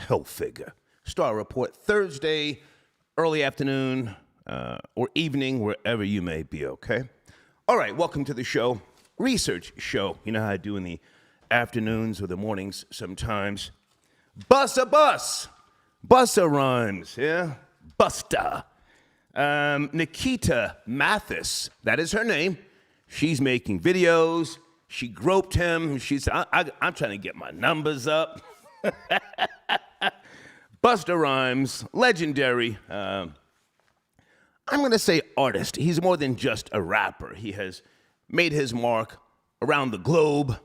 Health figure. Star Report Thursday, early afternoon or evening, wherever you may be, okay? All right, welcome to the show. Research show. You know how I do in the afternoons or the mornings sometimes. Busta Rhymes, yeah? Busta. Nikita Mathis, that is her name. She's making videos. She groped him. I'm trying to get my numbers up. Busta Rhymes, legendary, I'm going to say artist. He's more than just a rapper. He has made his mark around the globe.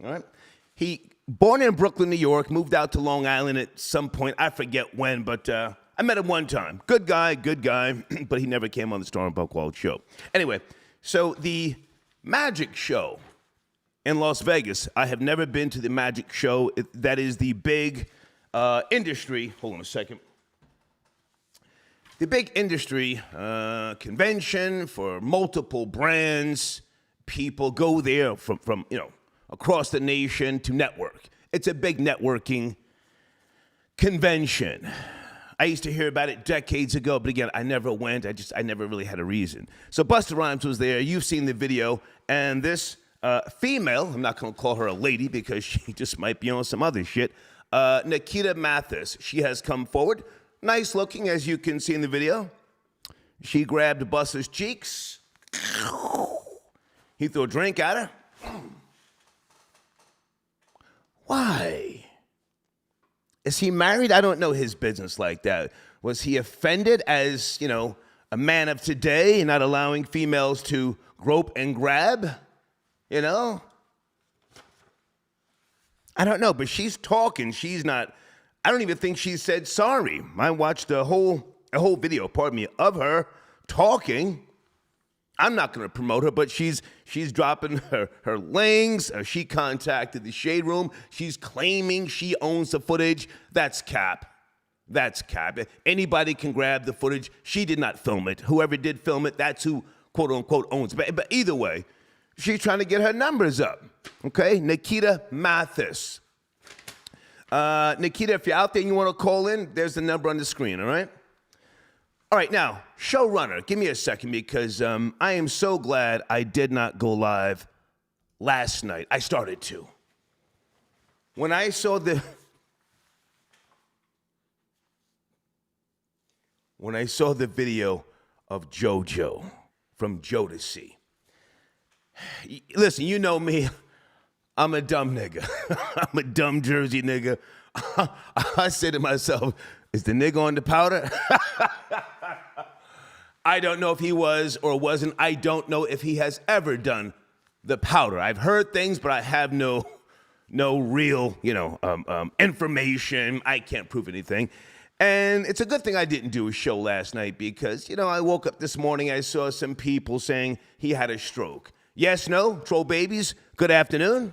All right? He, born in Brooklyn, New York, moved out to Long Island at some point. I forget when, but I met him one time. Good guy, but he never came on the Storm Buckwald show. Anyway, so the magic show in Las Vegas. I have never been to the magic show. That is the big industry. Hold on a second. The big industry convention for multiple brands. People go there from across the nation to network. It's a big networking convention. I used to hear about it decades ago, but again, I never went. I never really had a reason. So Busta Rhymes was there. You've seen the video, and this female, I'm not going to call her a lady because she just might be on some other shit, Nikita Mathis, she has come forward. Nice looking, as you can see in the video. She grabbed Busta's cheeks. He threw a drink at her. Why? Is he married? I don't know his business like that. Was he offended as, a man of today and not allowing females to grope and grab? I don't know, but she's talking. She's not, I don't even think she said sorry. I watched a whole video, of her talking. I'm not going to promote her, but she's dropping her lings. She contacted the Shade Room. She's claiming she owns the footage. That's cap. That's cap. Anybody can grab the footage. She did not film it. Whoever did film it, that's who, quote unquote, owns it. But either way, she's trying to get her numbers up. Okay? Nikita Mathis. Nikita, if you're out there and you want to call in, there's the number on the screen, all right? All right, now, showrunner, give me a second because I am so glad I did not go live last night. I started to. When I saw the video of JoJo from Jodeci. Listen, you know me. I'm a dumb nigga. I'm a dumb Jersey nigga. I say to myself, is the nigga on the powder? I don't know if he was or wasn't. I don't know if he has ever done the powder. I've heard things, but I have no real, information. I can't prove anything. And it's a good thing I didn't do a show last night because, I woke up this morning, I saw some people saying he had a stroke. Yes, no, troll babies, good afternoon.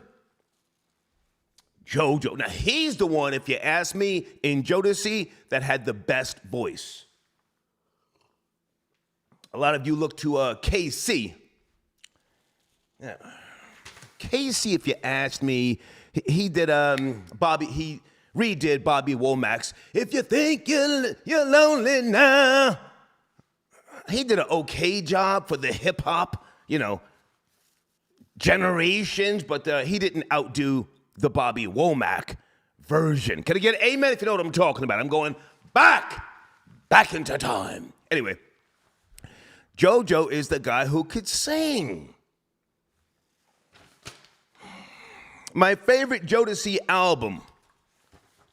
JoJo. Now, he's the one, if you ask me, in Jodeci that had the best voice. A lot of you look to KC. Yeah. KC, if you asked me, he did he redid Bobby Womack's If You Think You're Lonely Now. He did an okay job for the hip-hop, generations, but he didn't outdo the Bobby Womack version. Can I get an amen if you know what I'm talking about? I'm going back into time. Anyway, JoJo is the guy who could sing. My favorite Jodeci album,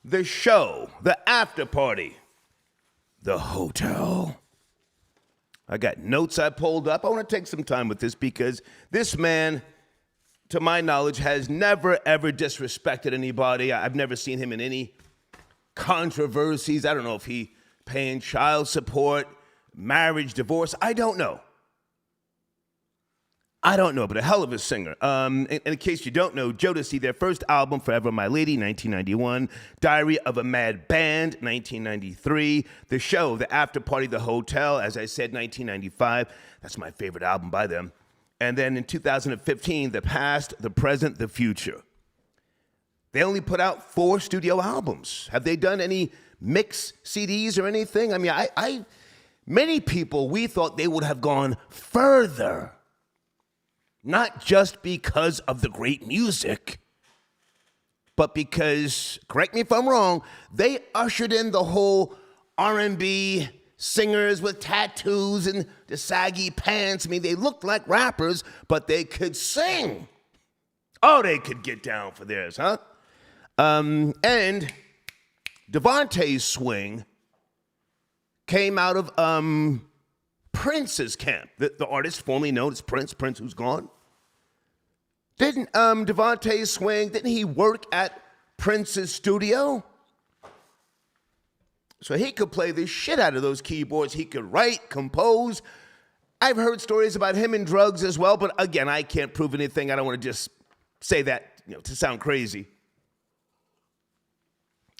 The Show, The After Party, The Hotel. I got notes I pulled up. I want to take some time with this because this man, to my knowledge, has never, ever disrespected anybody. I've never seen him in any controversies. I don't know if he paying child support, marriage, divorce. I don't know. But a hell of a singer. In case you don't know, Jodeci, their first album, Forever My Lady, 1991. Diary of a Mad Band, 1993. The Show, The After Party, The Hotel, as I said, 1995. That's my favorite album by them. And then in 2015, The Past, The Present, The Future. They only put out 4 studio albums. Have they done any mix CDs or anything? I mean, many people, we thought they would have gone further. Not just because of the great music, but because, correct me if I'm wrong, they ushered in the whole R&B singers with tattoos and the saggy pants. I mean, they looked like rappers, but they could sing. Oh, they could get down for theirs, huh? And Devontae's swing came out of Prince's camp, the artist formerly known as Prince who's gone. Didn't Devontae swing, didn't he work at Prince's studio? So he could play the shit out of those keyboards. He could write, compose. I've heard stories about him and drugs as well, but again, I can't prove anything. I don't want to just say that, to sound crazy.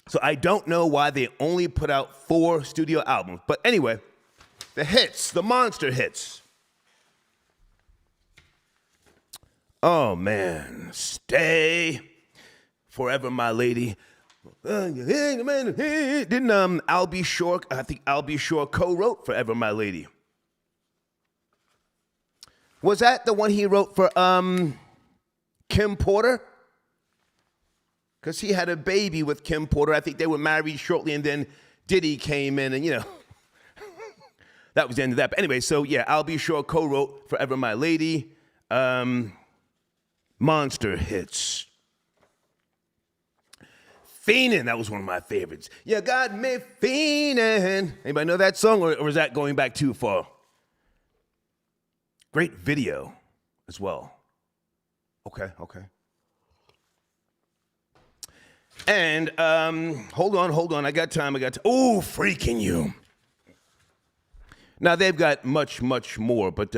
So I don't know why they only put out 4 studio albums. But anyway, the hits, the monster hits. Oh, man. Stay Forever, My Lady. Didn't Al B. Shore, I think Al B. Shore co-wrote Forever, My Lady. Was that the one he wrote for Kim Porter? Because he had a baby with Kim Porter. I think they were married shortly, and then Diddy came in, and, that was the end of that. But anyway, so, yeah, Al B. Shore co-wrote Forever, My Lady. Monster hits. Fiendin', that was one of my favorites. You got me fiendin'. Anybody know that song, or is that going back too far? Great video as well. Okay. And hold on. I got time. Oh, Freaking You. Now, they've got much, much more. But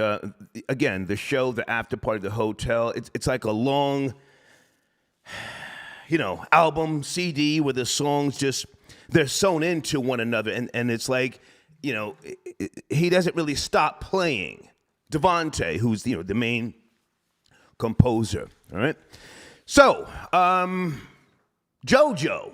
again, the show, the after party, the hotel, it's like a long, album, CD where the songs just, they're sewn into one another. And it's like, he doesn't really stop playing. Devontae, who's, the main composer. All right. So, JoJo.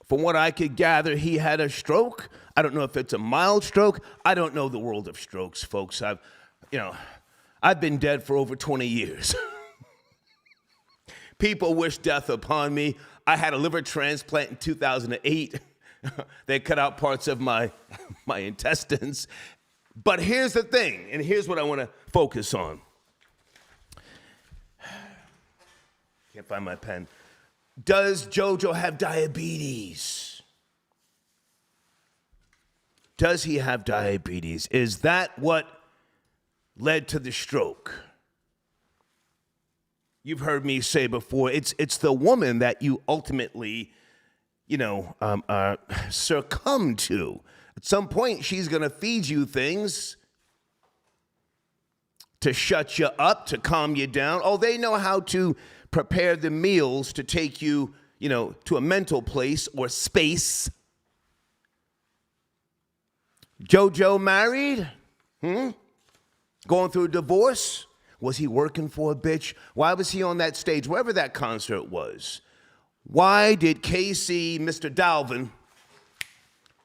From what I could gather, he had a stroke. I don't know if it's a mild stroke. I don't know the world of strokes, folks. I've been dead for over 20 years. People wish death upon me. I had a liver transplant in 2008. They cut out parts of my intestines. But here's the thing, and here's what I want to focus on. Can't find my pen. Does JoJo have diabetes? Does he have diabetes? Is that what led to the stroke? You've heard me say before, it's the woman that you ultimately, succumb to. At some point, she's going to feed you things to shut you up, to calm you down. Oh, they know how to prepare the meals to take you, to a mental place or space. JoJo married? Going through a divorce? Was he working for a bitch? Why was he on that stage, wherever that concert was? Why did Casey, Mr. Dalvin,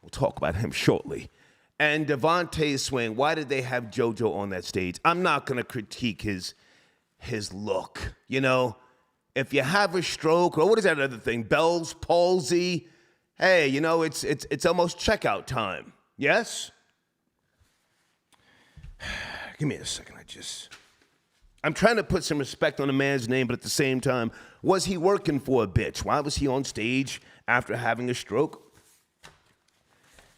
we'll talk about him shortly, and Devontae Swing, why did they have JoJo on that stage? I'm not going to critique his look, If you have a stroke, or what is that other thing, Bell's palsy, hey, it's almost checkout time. Yes? Give me a second. I'm trying to put some respect on a man's name, but at the same time, was he working for a bitch? Why was he on stage after having a stroke?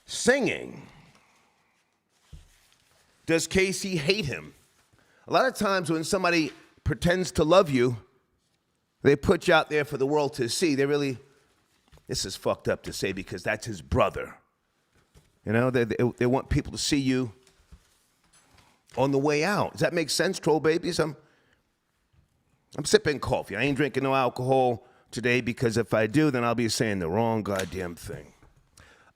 Singing. Does Casey hate him? A lot of times when somebody pretends to love you, they put you out there for the world to see. This is fucked up to say because that's his brother. They want people to see you on the way out. Does that make sense, troll babies? I'm sipping coffee. I ain't drinking no alcohol today because if I do, then I'll be saying the wrong goddamn thing.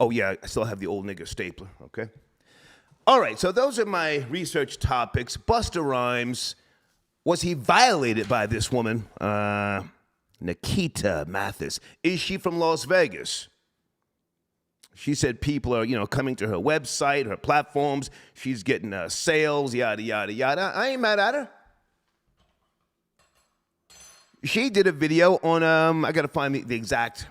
Oh, yeah, I still have the old nigger stapler, okay? All right, so those are my research topics. Busta Rhymes Was he violated by this woman, Nikita Mathis? Is she from Las Vegas? She said people are, coming to her website, her platforms. She's getting sales, yada, yada, yada. I ain't mad at her. She did a video on, I got to find the exact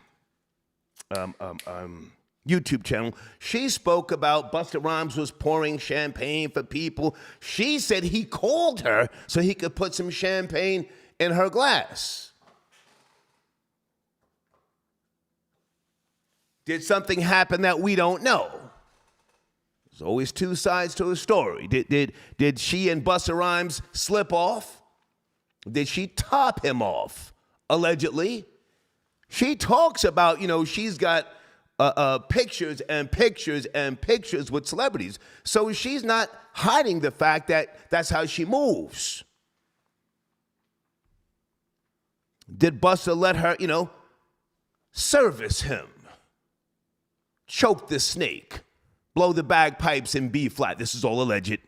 YouTube channel. She spoke about Busta Rhymes was pouring champagne for people. She said he called her so he could put some champagne in her glass. Did something happen that we don't know? There's always two sides to a story. Did she and Busta Rhymes slip off? Did she top him off? Allegedly. She talks about, she's got pictures and pictures and pictures with celebrities. So she's not hiding the fact that that's how she moves. Did Busta let her, service him? Choke the snake, blow the bagpipes in B flat. This is all alleged.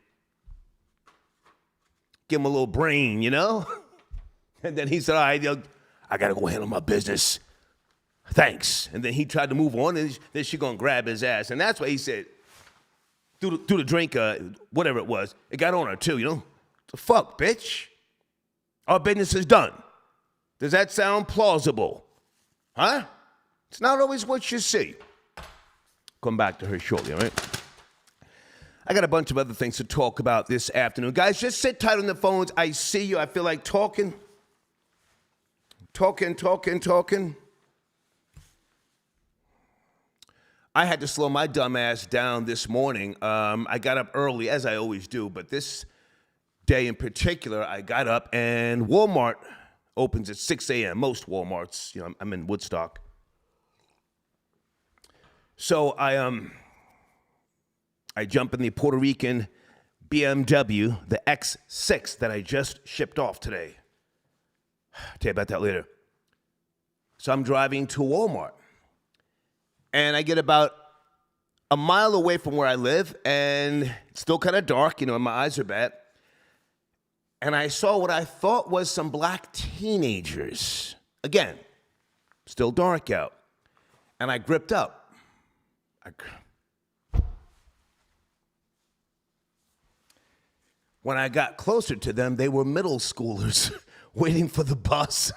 Give him a little brain, And then he said, all right, I got to go handle my business. Thanks. And then he tried to move on, and then she going to grab his ass. And that's why he said, through the drink, whatever it was, it got on her too, The fuck, bitch? Our business is done. Does that sound plausible? Huh? It's not always what you see. Come back to her shortly, all right? I got a bunch of other things to talk about this afternoon. Guys, just sit tight on the phones. I see you. I feel like talking. I had to slow my dumb ass down this morning. I got up early, as I always do, but this day in particular, I got up and Walmart opens at 6 a.m. Most Walmarts, I'm in Woodstock. So I jump in the Puerto Rican BMW, the X6 that I just shipped off today. I'll tell you about that later. So I'm driving to Walmart. And I get about a mile away from where I live, and it's still kind of dark, and my eyes are bad. And I saw what I thought was some black teenagers. Again, still dark out. And I gripped up. When I got closer to them, they were middle schoolers waiting for the bus.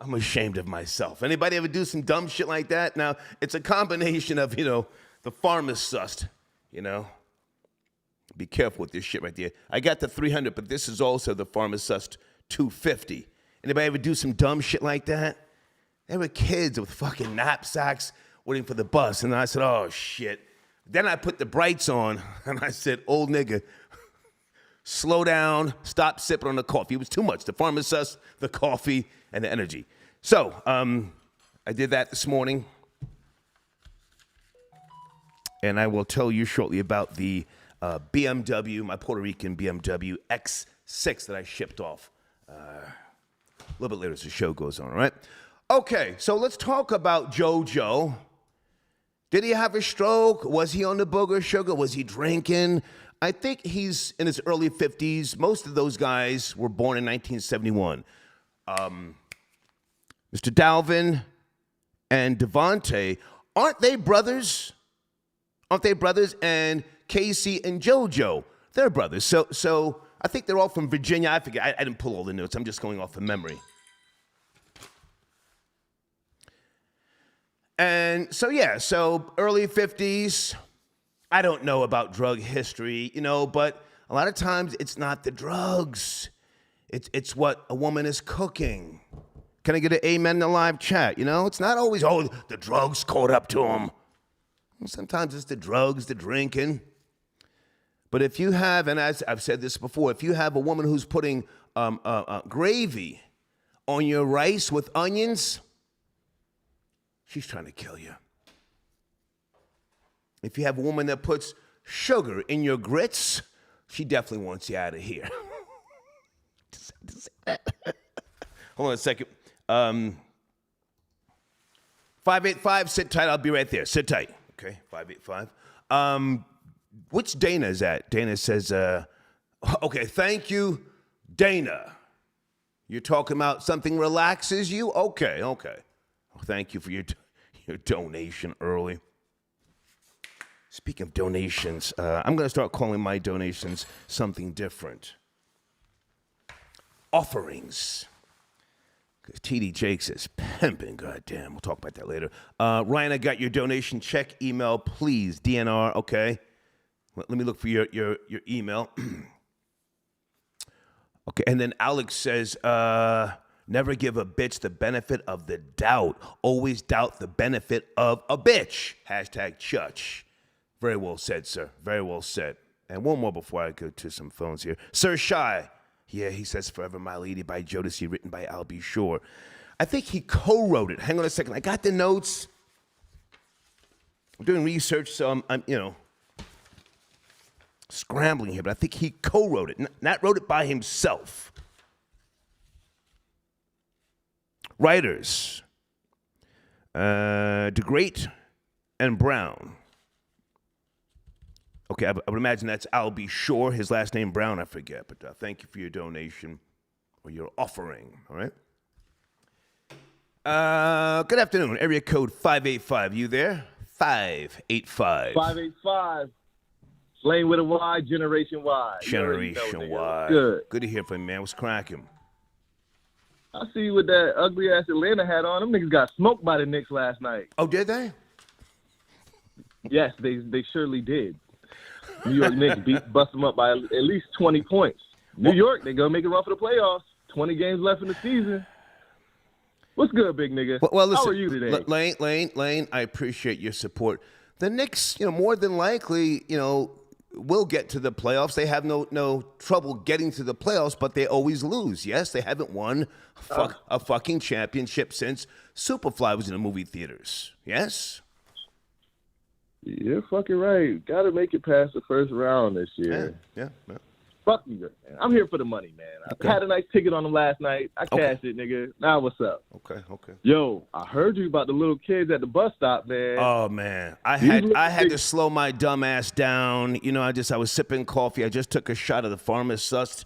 I'm ashamed of myself. Anybody ever do some dumb shit like that? Now, it's a combination of, the pharmacist, Be careful with this shit right there. I got the 300, but this is also the pharmacist 250. Anybody ever do some dumb shit like that? They were kids with fucking knapsacks waiting for the bus. And I said, oh, shit. Then I put the brights on, and I said, old nigga, slow down, stop sipping on the coffee. It was too much. The pharmacist, the coffee, and the energy. So I did that this morning. And I will tell you shortly about the BMW, my Puerto Rican BMW X6 that I shipped off a little bit later as the show goes on, all right? Okay, so let's talk about JoJo. Did he have a stroke? Was he on the booger sugar? Was he drinking? I think he's in his early 50s. Most of those guys were born in 1971. Mr. Dalvin and Devontae, aren't they brothers? And Casey and JoJo, they're brothers. So I think they're all from Virginia. I forget. I didn't pull all the notes. I'm just going off of memory. And so early 50s, I don't know about drug history, but a lot of times it's not the drugs. It's what a woman is cooking. Can I get an amen in the live chat? It's not always, the drugs caught up to him. Sometimes it's the drugs, the drinking. But if you have, and as I've said this before, if you have a woman who's putting gravy on your rice with onions, she's trying to kill you. If you have a woman that puts sugar in your grits, she definitely wants you out of here. Just had to say that. Hold on a second. 585, sit tight. I'll be right there. Sit tight. Okay, 585. Which Dana is that? Dana says, Okay, thank you, Dana. You're talking about something relaxes you? Okay. Well, thank you for your donation early. Speaking of donations, I'm going to start calling my donations something different. Offerings. Because TD Jakes is pimping, goddamn. We'll talk about that later. Ryan, I got your donation. Check email, please. DNR, okay. Let me look for your email. Okay, and then Alex says, never give a bitch the benefit of the doubt. Always doubt the benefit of a bitch. Hashtag Chutch. Very well said, sir. Very well said. And one more before I go to some phones here. Sir Shy. Yeah, he says Forever My Lady by Jodeci, written by Al B. Shore. I think he co-wrote it. Hang on a second. I got the notes. I'm doing research, so I'm scrambling here, but I think he co-wrote it, not wrote it by himself. Writers, DeGrate and Brown. Okay, I would imagine that's Al B. Shore. His last name Brown, I forget, but thank you for your donation or your offering, all right? Good afternoon, area code 585. You there? 585. 585. Lane with a Y, Generation Y. Generation Y. Good to hear from you, man. What's cracking? I see you with that ugly ass Atlanta hat on. Them niggas got smoked by the Knicks last night. Oh, did they? Yes, they surely did. New York Knicks bust them up by at least 20 points. New York, they gonna make it run for the playoffs. 20 games left in the season. What's good, big nigga? Well, listen, how are you today? Lane, I appreciate your support. The Knicks, more than likely, will get to the playoffs. They have no trouble getting to the playoffs, but they always lose. Yes, they haven't won a fucking championship since Superfly was in the movie theaters. Yes? You're fucking right. Got to make it past the first round this year. Yeah. Fuck you, man. I'm here for the money, man. I had a nice ticket on them last night. I cashed it, nigga. Now what's up? Okay. Yo, I heard you about the little kids at the bus stop, man. Oh man, I had to slow my dumb ass down. I was sipping coffee. I just took a shot of the pharmacist,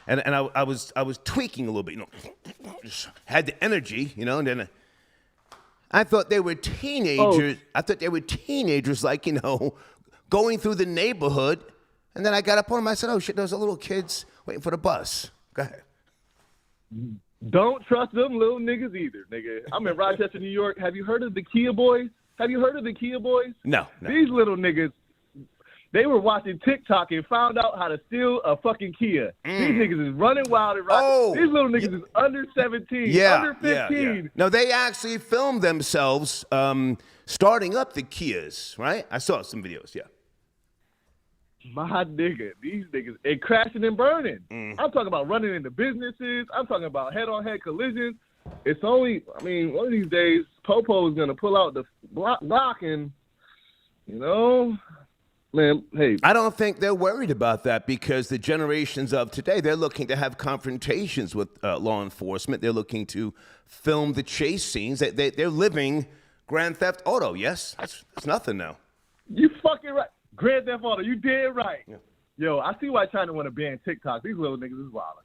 and I was tweaking a little bit. Just had the energy, and then I thought they were teenagers. I thought they were teenagers, going through the neighborhood. And then I got up on them. I said, oh, shit, those are little kids waiting for the bus. Go ahead. Don't trust them little niggas either, nigga. I'm in Rochester, New York. Have you heard of the Kia Boys? No. These little niggas, they were watching TikTok and found out how to steal a fucking Kia. These niggas is running wild in Rochester. These little niggas is under 17, under 15. Yeah. No, they actually filmed themselves starting up the Kias, right? I saw some videos, yeah. My nigga, these niggas, and crashing and burning. I'm talking about running into businesses. I'm talking about head-on-head collisions. It's only, one of these days, Popo is going to pull out the block and, man, hey. I don't think they're worried about that because the generations of today, they're looking to have confrontations with law enforcement. They're looking to film the chase scenes. They're living Grand Theft Auto, yes? That's nothing now. You fucking right. Grand Theft Auto, you dead right. Yeah. Yo, I see why China want to ban TikTok. These little niggas is wild.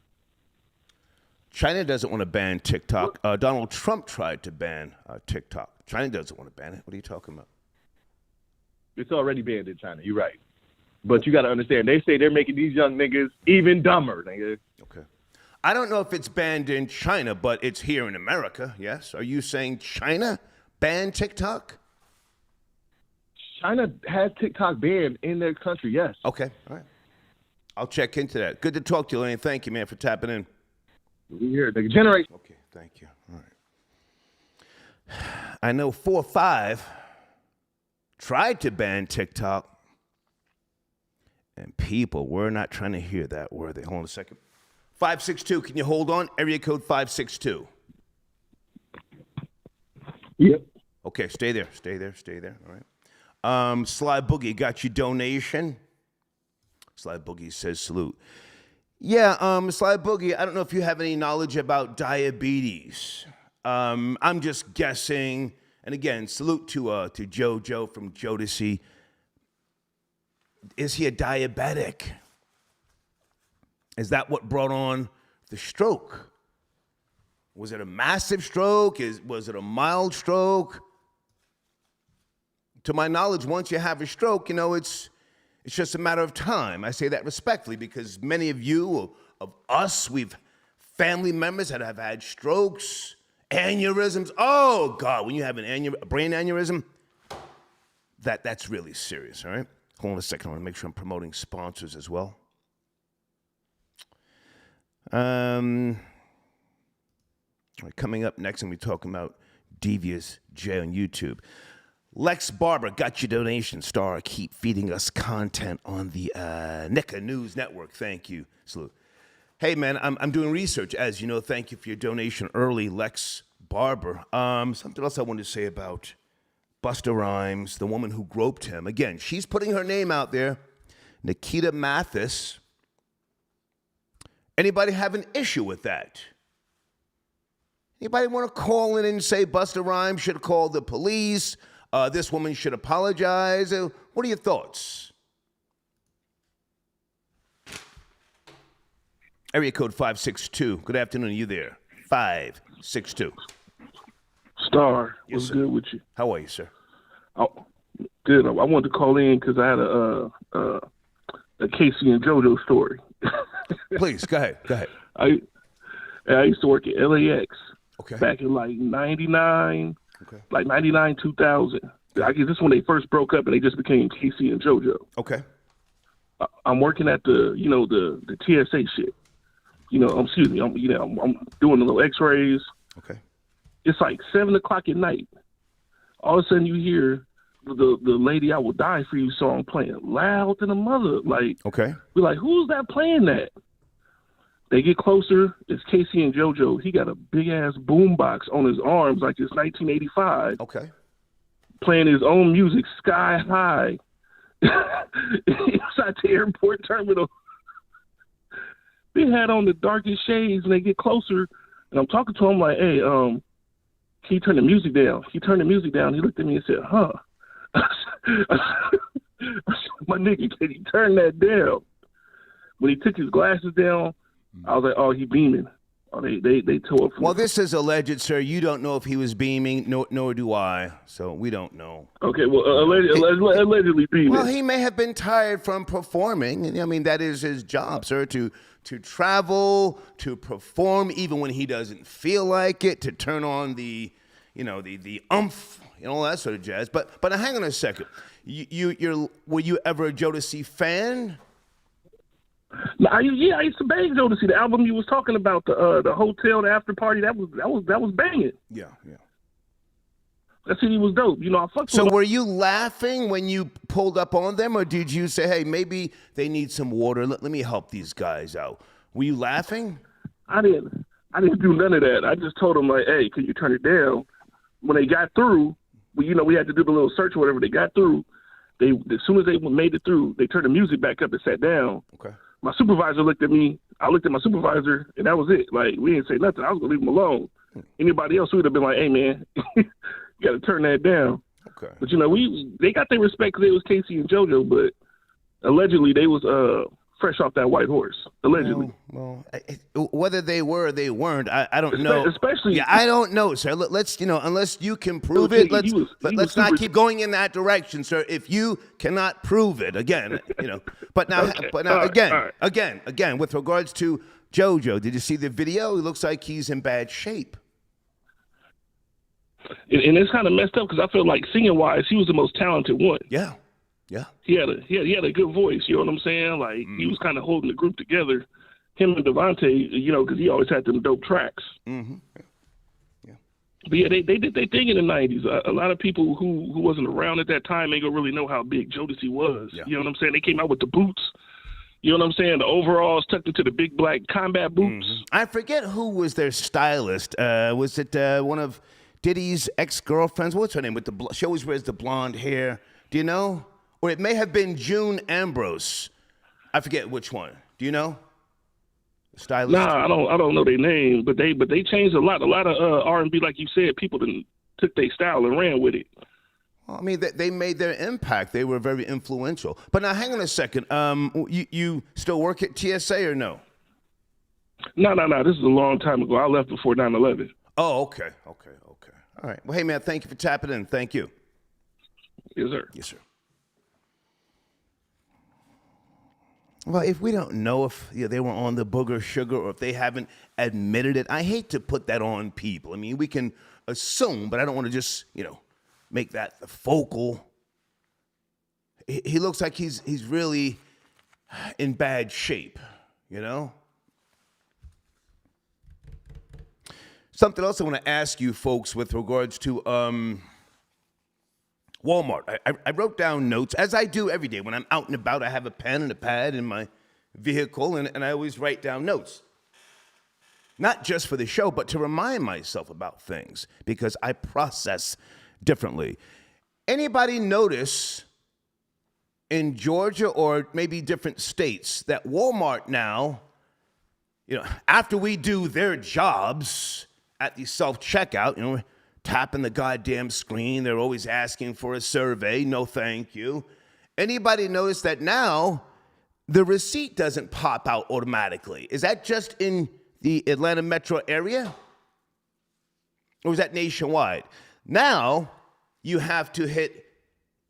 China doesn't want to ban TikTok. Donald Trump tried to ban TikTok. China doesn't want to ban it. What are you talking about? It's already banned in China. You're right. But you got to understand, they say they're making these young niggas even dumber, nigga. Okay. I don't know if it's banned in China, but it's here in America, yes? Are you saying China banned TikTok? China has TikTok banned in their country, yes. Okay, all right. I'll check into that. Good to talk to you, Lane. Thank you, man, for tapping in. We here, nigga. Generation. Okay, thank you. All right. I know 4 or 5 tried to ban TikTok, and people were not trying to hear that, were they? Hold on a second. 562, can you hold on? Area code 562. Yep. Okay, stay there. All right. Sly Boogie, got your donation? Sly Boogie says salute. Yeah, Sly Boogie, I don't know if you have any knowledge about diabetes. I'm just guessing. And again, salute to JoJo from Jodeci. Is he a diabetic? Is that what brought on the stroke? Was it a massive stroke? Was it a mild stroke? To my knowledge, once you have a stroke, it's just a matter of time. I say that respectfully because many of you, of us, we've family members that have had strokes, aneurysms. Oh, God, when you have a brain aneurysm, that's really serious, all right? Hold on a second. I want to make sure I'm promoting sponsors as well. All right, coming up next, I'm going to be talking about Devious J on YouTube. Lex Barber got your donation. Star, keep feeding us content on the NECA News Network. Thank you. Salute. Hey, man, I'm doing research, as you know. Thank you for your donation early, Lex Barber. Something else I wanted to say about Busta Rhymes, the woman who groped him. Again, she's putting her name out there. Nikita Mathis. Anybody have an issue with that? Anybody want to call in and say Busta Rhymes should have called the police? This woman should apologize? What are your thoughts? Area code 562. Good afternoon. Are you there? 562. Star, Yes, what's sir. good with you? How are you, sir? Oh, good. I wanted to call in because I had a Casey and JoJo story. Please, go ahead. I used to work at LAX Okay. back in like 99, Okay. like 99, 2000. I guess this is when they first broke up and they just became Casey and JoJo. Okay. I'm working at the TSA shit. I'm doing the little X-rays. Okay. It's like 7 o'clock at night. All of a sudden you hear the "Lady I Will Die for You" song playing loud than a mother. Like, Okay. we're like, who's that playing that? They get closer. It's Casey and JoJo. He got a big ass boombox on his arms like it's 1985, Okay. playing his own music sky high inside the airport terminal. They had on the darkest shades, and they get closer, and I'm talking to him like, "Hey, can you turn the music down?" He turned the music down. He looked at me and said, "Huh." I said, "My nigga, can you turn that down?" When he took his glasses down, I was like, "Oh, he beaming." Oh, they tore up. Well, this is alleged, sir. You don't know if he was beaming, nor do I. So we don't know. Okay, well, allegedly beaming. Well, he may have been tired from performing. I mean, that is his job, sir, to travel, to perform, even when he doesn't feel like it, to turn on the umph, all that sort of jazz. But hang on a second. Were you ever a Jodeci fan? I used to bang Jodeci. The album you was talking about, the hotel, the after party, that was banging. Yeah. That CD was dope. I fucked So with him. were you laughing when you pulled up on them, or did you say, hey, maybe they need some water, let me help these guys out? Were you laughing? I didn't do none of that. I just told them like, "Hey, can you turn it down?" When they got through, we had to do the little search or whatever. They got through. As soon as they made it through, they turned the music back up and sat down. Okay. My supervisor looked at me. I looked at my supervisor, and that was it. Like, we didn't say nothing. I was gonna leave him alone. Anybody else would have been like, "Hey, man, you got to turn that down." Okay. But they got their respect because it was Casey and JoJo, but allegedly they was fresh off that white horse. Allegedly. Well, whether they were or they weren't, I don't know. Especially, yeah, I don't know, sir. Let's, unless you can prove Okay, it, let's he was not super- keep going in that direction, sir. If you cannot prove it, again, But now, Okay. now, All again, right. again, with regards to JoJo, did you see the video? It looks like he's in bad shape. and it's kind of messed up because I feel like singing wise, he was the most talented one. Yeah. He had a good voice. You know what I'm saying? Like he was kind of holding the group together. Him and Devontae, because he always had them dope tracks. Mm-hmm. But yeah, they did their thing in the '90s. A lot of people who wasn't around at that time ain't gonna really know how big Jodeci was. Yeah. You know what I'm saying? They came out with the boots. You know what I'm saying? The overalls tucked into the big black combat boots. I forget who was their stylist. Was it one of Diddy's ex-girlfriends? What's her name? She always wears the blonde hair. Do you know? Or it may have been June Ambrose. I forget which one. Do you know? The stylist. Nah, I don't know their name, but they changed a lot. A lot of R&B, like you said, people took their style and ran with it. Well, I mean, they made their impact. They were very influential. But now, hang on a second. You still work at TSA or no? No. This is a long time ago. I left before 9/11. Oh, okay. All right. Well, hey, man, thank you for tapping in. Thank you. Yes, sir. Yes, sir. Well, if we don't know if they were on the booger sugar or if they haven't admitted it, I hate to put that on people. I mean, we can assume, but I don't want to just, make that the focal. He looks like he's really in bad shape, Something else I want to ask you folks with regards to Walmart. I wrote down notes, as I do every day. When I'm out and about, I have a pen and a pad in my vehicle, and I always write down notes. Not just for the show, but to remind myself about things, because I process differently. Anybody notice in Georgia or maybe different states that Walmart now, after we do their jobs at the self-checkout, tapping the goddamn screen, they're always asking for a survey, no thank you. Anybody notice that now the receipt doesn't pop out automatically? Is that just in the Atlanta metro area? Or is that nationwide? Now you have to hit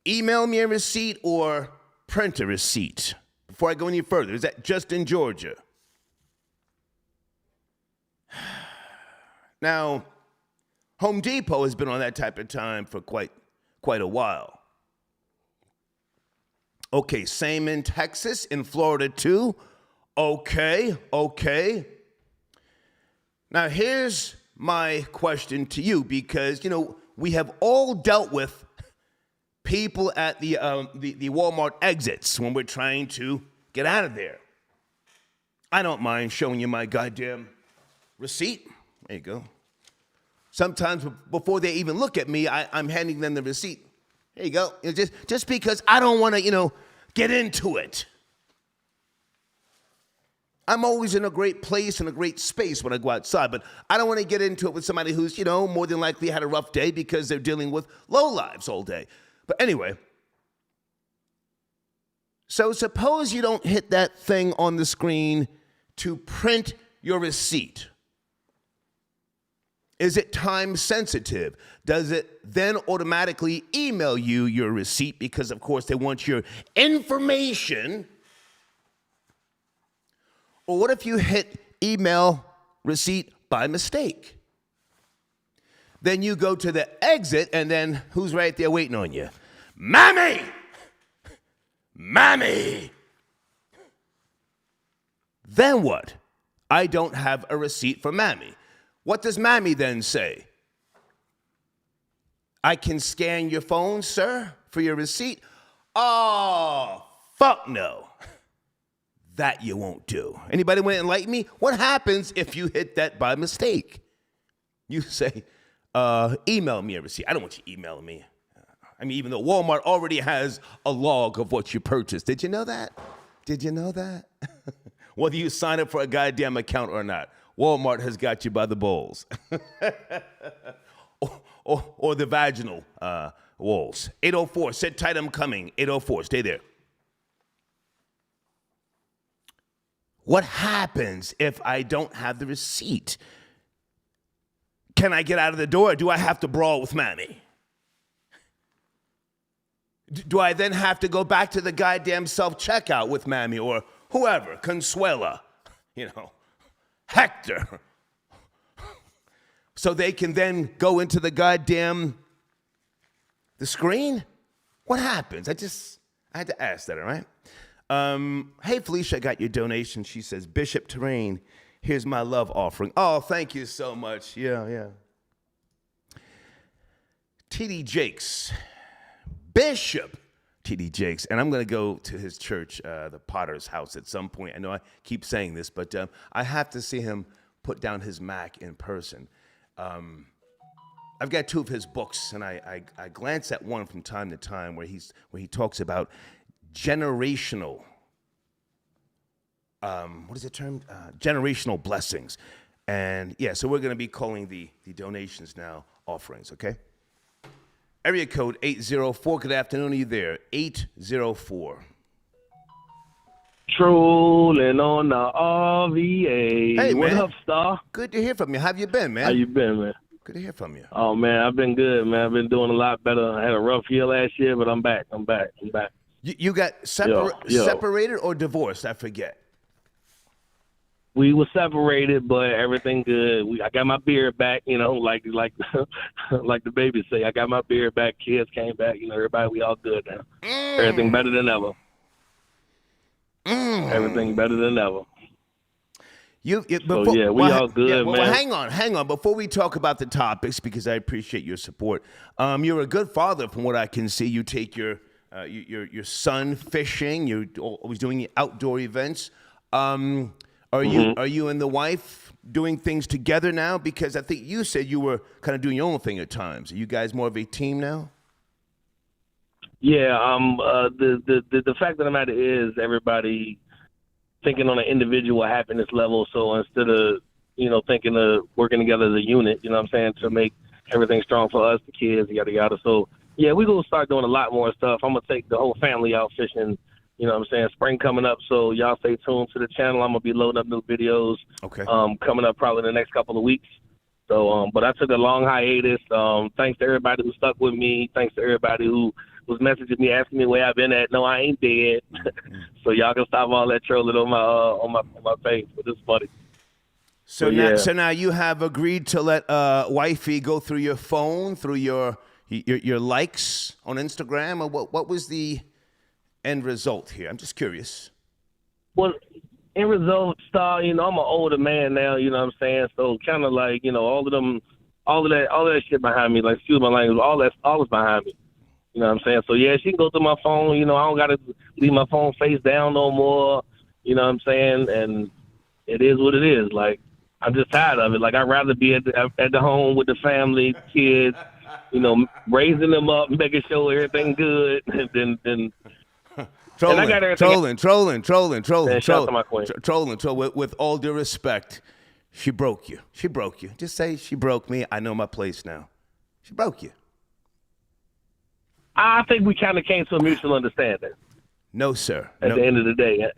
email me a receipt or print a receipt. Before I go any further, is that just in Georgia? Now, Home Depot has been on that type of time for quite a while. Okay, same in Texas, in Florida too. Okay. Now, here's my question to you, because, we have all dealt with people at the Walmart exits when we're trying to get out of there. I don't mind showing you my goddamn receipt. There you go. Sometimes before they even look at me, I'm handing them the receipt. There you go. Just because I don't want to, get into it. I'm always in a great place and a great space when I go outside, but I don't want to get into it with somebody who's, more than likely had a rough day because they're dealing with lowlives all day. But anyway, so suppose you don't hit that thing on the screen to print your receipt. Is it time sensitive? Does it then automatically email you your receipt because, of course, they want your information? Or what if you hit email receipt by mistake? Then you go to the exit, and then who's right there waiting on you? Mammy! Then what? I don't have a receipt for Mammy. What does Mammy then say? I can scan your phone, sir, for your receipt? Oh, fuck no. That you won't do. Anybody want to enlighten me? What happens if you hit that by mistake? You say, email me a receipt. I don't want you emailing me. I mean, even though Walmart already has a log of what you purchased. Did you know that? Whether you sign up for a goddamn account or not, Walmart has got you by the balls. or the vaginal walls. 804, sit tight, I'm coming. 804, stay there. What happens if I don't have the receipt? Can I get out of the door, or do I have to brawl with Mammy? Do I then have to go back to the goddamn self-checkout with Mammy or whoever, Consuela, Hector, so they can then go into the screen? What happens? I had to ask that, all right? Hey, Felicia, I got your donation. She says, Bishop Terrain, here's my love offering. Oh, thank you so much. Yeah. T.D. Jakes, Bishop T.D. Jakes, and I'm going to go to his church, the Potter's House, at some point. I know I keep saying this, but I have to see him put down his Mac in person. I've got two of his books, and I glance at one from time to time where he talks about generational, what is the term? Generational blessings. And yeah, so we're going to be calling the donations now offerings, okay? Area code 804. Good afternoon. Are you there? 804. Trolling on the RVA. Hey, what man. up, Star? Good to hear from you. How have you been, man? How you been, man? Good to hear from you. Oh, man, I've been good, man. I've been doing a lot better. I had a rough year last year, but I'm back. You got separated or divorced? I forget. We were separated, but everything good. I got my beard back, like like the baby say. I got my beard back. Kids came back. Everybody, we all good now. Everything better than ever. Everything better than ever. We all good, man. Well, hang on. Before we talk about the topics, because I appreciate your support, you're a good father from what I can see. You take your son fishing. You're always doing outdoor events. Are you and the wife doing things together now? Because I think you said you were kind of doing your own thing at times. Are you guys more of a team now? Yeah, the fact of the matter is everybody thinking on an individual happiness level. So instead of, thinking of working together as a unit, to make everything strong for us, the kids, yada, yada. So, yeah, we're going to start doing a lot more stuff. I'm going to take the whole family out fishing, spring coming up. So y'all stay tuned to the channel. I'm going to be loading up new videos coming up probably in the next couple of weeks. So, but I took a long hiatus. Thanks to everybody who stuck with me. Thanks to everybody who was messaging me, asking me where I've been at. No, I ain't dead. So y'all can stop all that trolling on my page. But it's funny. So now you have agreed to let wifey go through your phone, through your likes on Instagram, or what was the end result here? I'm just curious. Well, end result, Star, I'm an older man now, so kind of like, all of that shit behind me, like, excuse my language, all is behind me. So yeah, she can go through my phone, I don't got to leave my phone face down no more, and it is what it is. Like, I'm just tired of it. Like, I'd rather be at the home with the family, kids, raising them up, making sure everything good, than Trolling. With all due respect, she broke you. Just say she broke me. I know my place now. She broke you. I think we kind of came to a mutual understanding. No, sir. At the end of the day.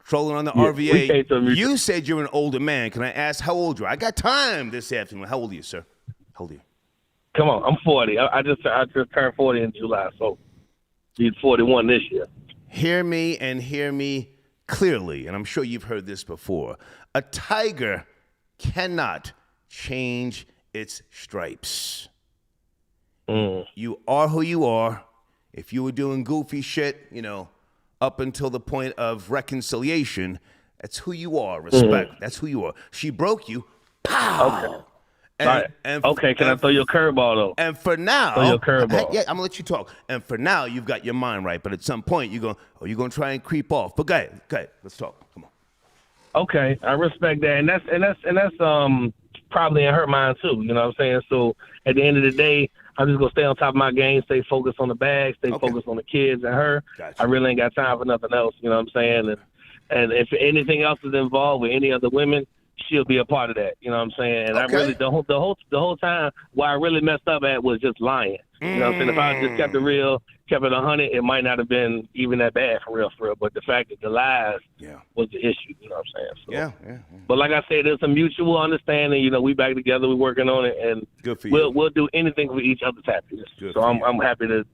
Trolling on the RVA. You said you're an older man. Can I ask how old you are? I got time this afternoon. How old are you, sir? How old are you? Come on, I'm 40. I just turned 40 in July, so he's 41 this year. Hear me clearly, and I'm sure you've heard this before. A tiger cannot change its stripes. You are who you are. If you were doing goofy shit, up until the point of reconciliation, that's who you are. Respect. That's who you are. She broke you. Pow! Okay. Can I throw you a curveball, though? And for now, throw you a curveball. Yeah, I'm gonna let you talk. And for now, you've got your mind right. But at some point, you're gonna try and creep off. But go ahead. Let's talk. Come on. Okay, I respect that, and that's probably in her mind too. You know what I'm saying? So at the end of the day, I'm just gonna stay on top of my game, stay focused on the bag, stay focused on the kids and her. Gotcha. I really ain't got time for nothing else. You know what I'm saying? And if anything else is involved with any other women, she'll be a part of that. You know what I'm saying? And I really the whole time, what I really messed up at was just lying. You know what I'm saying? If I just kept it real, kept it 100, it might not have been even that bad for real. But the fact that the lies was the issue. You know what I'm saying? So, yeah. But like I said, there's a mutual understanding. We back together, we're working on it, and good for you. We'll do anything for each other's happiness. So I'm happy to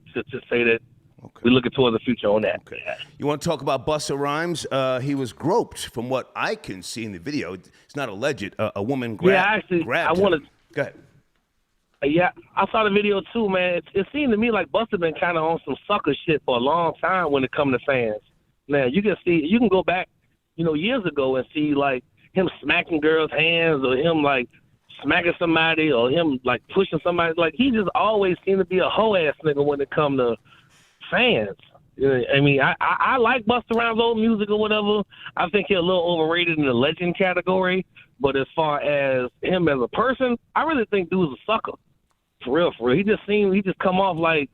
say that. Okay. We're looking towards the future on that. Okay. You want to talk about Busta Rhymes? He was groped, from what I can see in the video. It's not alleged. A woman grabbed him. Go ahead. Yeah, I saw the video too, man. It seemed to me like Busta been kind of on some sucker shit for a long time when it comes to fans. Now, you can go back, years ago and see, like, him smacking girls' hands or him, like, smacking somebody or him, like, pushing somebody. Like, he just always seemed to be a hoe-ass nigga when it come to fans. I mean, I like Busta Rhymes' old music or whatever. I think he's a little overrated in the legend category. But as far as him as a person, I really think dude's a sucker. For real. He just come off like,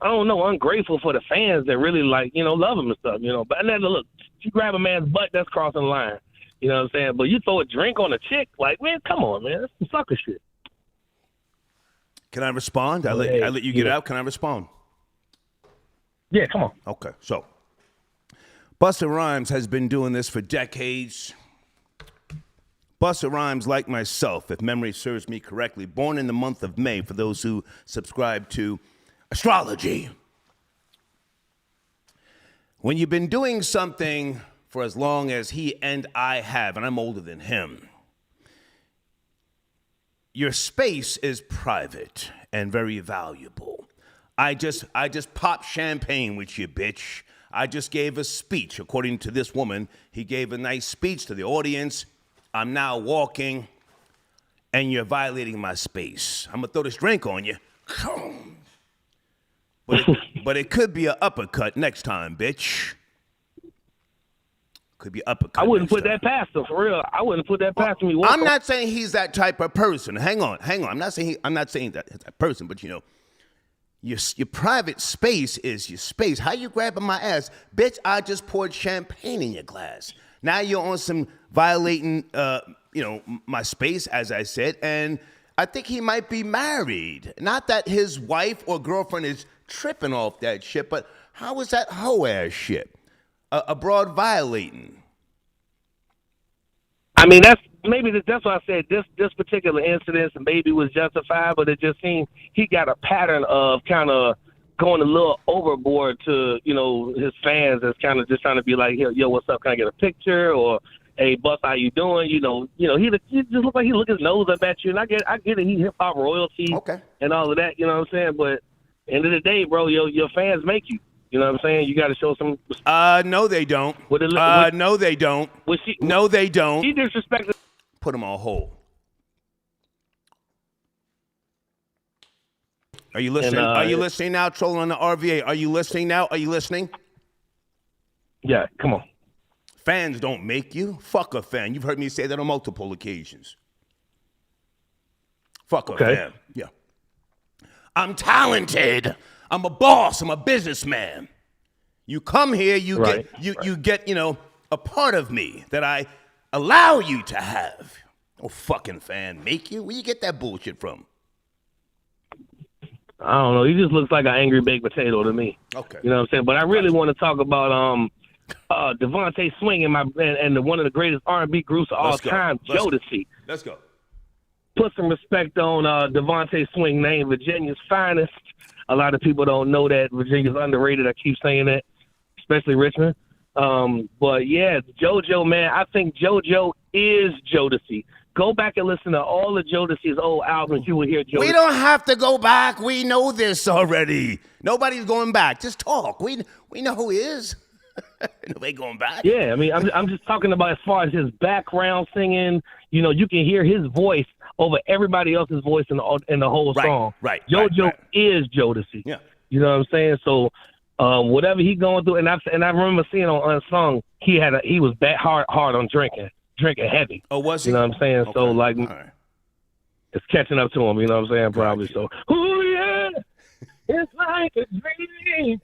I don't know, ungrateful for the fans that really, like, love him and stuff, But then, look, you grab a man's butt, that's crossing the line. You know what I'm saying? But you throw a drink on a chick, like, man, come on, man. That's some sucker shit. Can I respond? I let you get out. Can I respond? Yeah, come on. Okay, so Busta Rhymes has been doing this for decades. Busta Rhymes, like myself, if memory serves me correctly, born in the month of May, for those who subscribe to astrology. When you've been doing something for as long as he and I have, and I'm older than him, your space is private and very valuable. I just popped champagne with you, bitch. I just gave a speech. According to this woman, he gave a nice speech to the audience. I'm now walking, and you're violating my space. I'm gonna throw this drink on you. But it could be an uppercut next time, bitch. Could be uppercut. I wouldn't next put time. that past him, for real. I wouldn't put that past him. I'm not saying he's that type of person. Hang on. I'm not saying that person, but you know, your private space is your space. How you grabbing my ass, bitch? I just poured champagne in your glass. Now you're on some violating, my space, as I said, and I think he might be married. Not that his wife or girlfriend is tripping off that shit, but how is that hoe ass shit? Abroad violating. I mean, that's why I said this particular incident maybe was justified, but it just seemed he got a pattern of kind of going a little overboard to, his fans that's kind of just trying to be like, yo, what's up? Can I get a picture? Or, hey, Bus, how you doing? He just look like he look his nose up at you, and I get it. He hip hop royalty, Okay, and all of that. You know what I'm saying? But end of the day, bro, your fans make you. You know what I'm saying? You got to show some. No, they don't. No, they don't. No, they don't. She disrespected. Put them on hold. Are you listening? Are you listening now, trolling on the RVA? Are you listening now? Are you listening? Yeah, come on. Fans don't make you. Fuck a fan. You've heard me say that on multiple occasions. Fuck a fan. Yeah. I'm talented. I'm a boss. I'm a businessman. You come here, you get a part of me that I allow you to have. Oh, fucking fan make you? Where you get that bullshit from? I don't know. He just looks like an angry baked potato to me. Okay. You know what I'm saying? But I really want to talk about Devontae Swing and one of the greatest R&B groups of all time, Jodeci. Let's go. Put some respect on Devontae Swing, named Virginia's finest. A lot of people don't know that Virginia's underrated. I keep saying that, especially Richmond. But yeah, JoJo, man, I think JoJo is Jodeci. Go back and listen to all of Jodeci's old albums. You will hear Jodeci. We don't have to go back. We know this already. Nobody's going back. Just talk. We know who he is. Nobody going back. Yeah, I mean, I'm just talking about as far as his background singing. You can hear his voice over everybody else's voice in the whole song. Right. JoJo is Jodeci. Yeah. You know what I'm saying? So whatever he going through, and I remember seeing on Unsung, he was that hard on drinking heavy. Oh, was he? You know what I'm saying? Okay. So like, right. It's catching up to him. You know what I'm saying? Probably. So, ooh yeah, it's like a dream.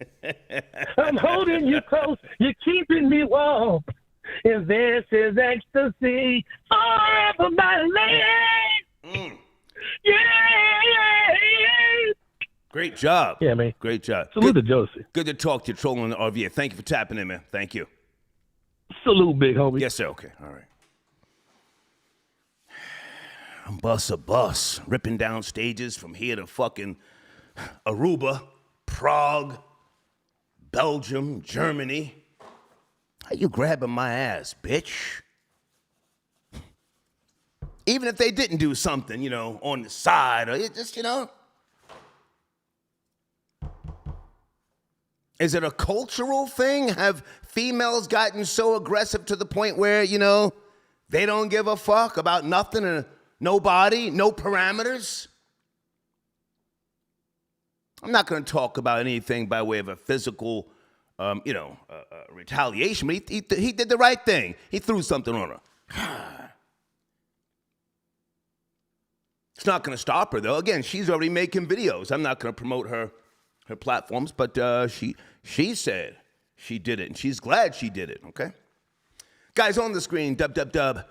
I'm holding you close. You're keeping me warm. And this is ecstasy forever, my lady. Yeah. Great job. Yeah, man. Great job. Salute to Jodeci. Good to talk to you, trolling on the RVA. Thank you for tapping in, man. Thank you. Salute, big homie. Yes, sir. Okay. All right. I'm bus, ripping down stages from here to fucking Aruba, Prague, Belgium, Germany. How you grabbing my ass, bitch? Even if they didn't do something, on the side, or it just, Is it a cultural thing? Have females gotten so aggressive to the point where, they don't give a fuck about nothing and nobody, no parameters? I'm not going to talk about anything by way of a physical, retaliation, but he did the right thing. He threw something on her. It's not going to stop her, though. Again, she's already making videos. I'm not going to promote her platforms, but she said she did it, and she's glad she did it, okay? Guys, on the screen, www.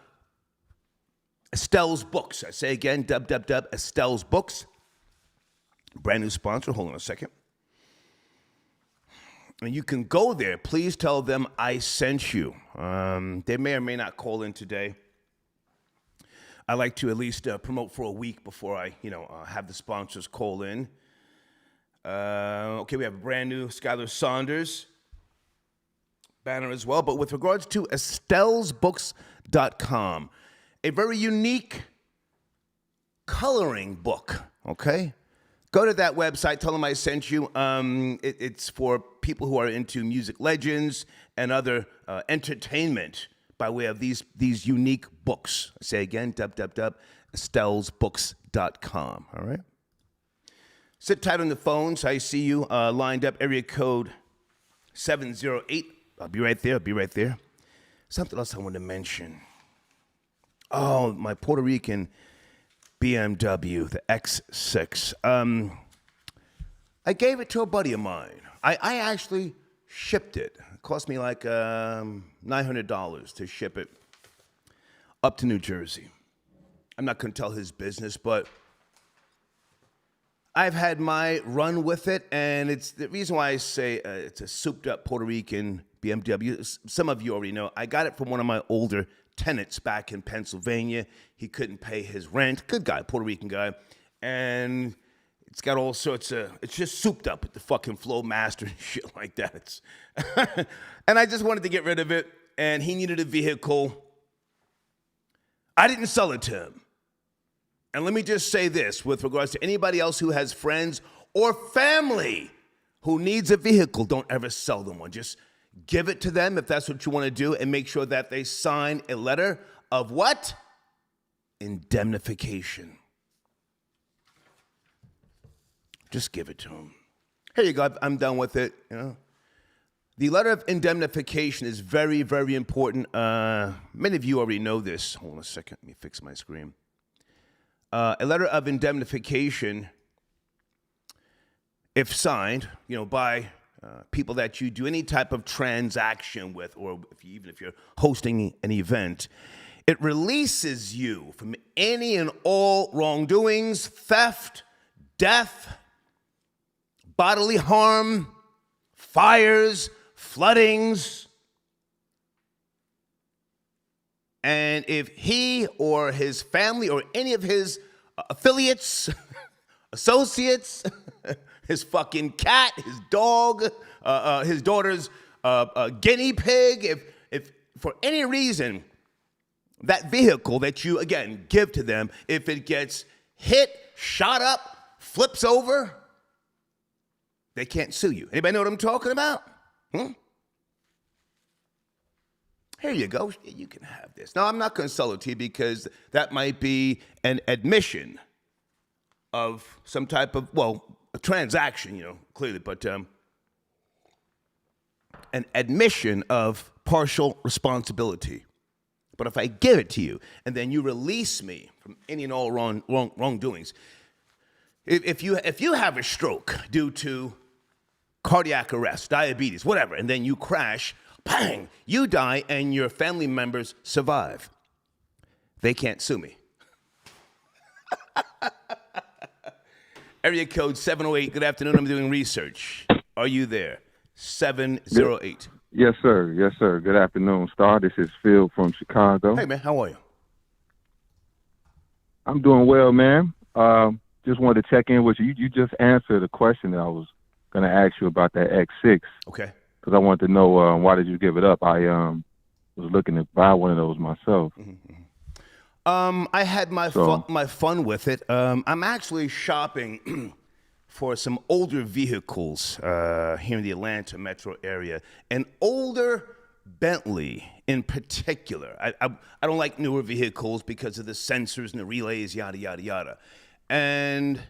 Estelle's Books. I say again, www. Estelle's Books. Brand new sponsor. Hold on a second. and you can go there. Please tell them I sent you. They may or may not call in today. I like to at least promote for a week before I, have the sponsors call in. Okay, we have a brand new Skylar Saunders banner as well. But with regards to Estelle'sBooks.com, a very unique coloring book, okay? Go to that website. Tell them I sent you. It's for people who are into music legends and other entertainment by way of these unique books. I say again, Estelle'sBooks.com. All right? Sit tight on the phones. I see you lined up. Area code 708. I'll be right there. Something else I wanted to mention. Oh, my Puerto Rican BMW, the X6. I gave it to a buddy of mine. I actually shipped it. It cost me like $900 to ship it up to New Jersey. I'm not going to tell his business, but I've had my run with it, and it's the reason why I say it's a souped-up Puerto Rican BMW. Some of you already know. I got it from one of my older tenants back in Pennsylvania. He couldn't pay his rent. Good guy, Puerto Rican guy. And it's got all sorts of, it's just souped up with the fucking Flow Master and shit like that. It's and I just wanted to get rid of it, and he needed a vehicle. I didn't sell it to him. And let me just say this with regards to anybody else who has friends or family who needs a vehicle, don't ever sell them one. Just give it to them if that's what you want to do, and make sure that they sign a letter of what? Indemnification. Just give it to them. Here you go. I'm done with it. The letter of indemnification is very, very important. Many of you already know this. Hold on a second. Let me fix my screen. A letter of indemnification, if signed, by people that you do any type of transaction with, or even if you're hosting an event, it releases you from any and all wrongdoings, theft, death, bodily harm, fires, floodings. And if he or his family or any of his affiliates, associates, his fucking cat, his dog, his daughter's guinea pig, if for any reason that vehicle that you, again, give to them, if it gets hit, shot up, flips over, they can't sue you. Anybody know what I'm talking about? Here you go. You can have this. Now, I'm not going to sell it to you because that might be an admission of some type of, a transaction, clearly, but an admission of partial responsibility. But if I give it to you and then you release me from any and all wrongdoings, if you have a stroke due to cardiac arrest, diabetes, whatever, and then you crash, bang, you die and your family members survive, they can't sue me. Area code 708. Good afternoon. I'm doing research. Are you there? 708. Yes, sir. Yes, sir. Good afternoon, Star. This is Phil from Chicago. Hey, man. How are you? I'm doing well, man. Just wanted to check in with you. You just answered a question that I was going to ask you about that X6. Okay. Because I wanted to know why did you give it up? I was looking to buy one of those myself. Mm-hmm. I had my fun with it. I'm actually shopping for some older vehicles here in the Atlanta metro area. An older Bentley in particular. I don't like newer vehicles because of the sensors and the relays, yada, yada, yada. And,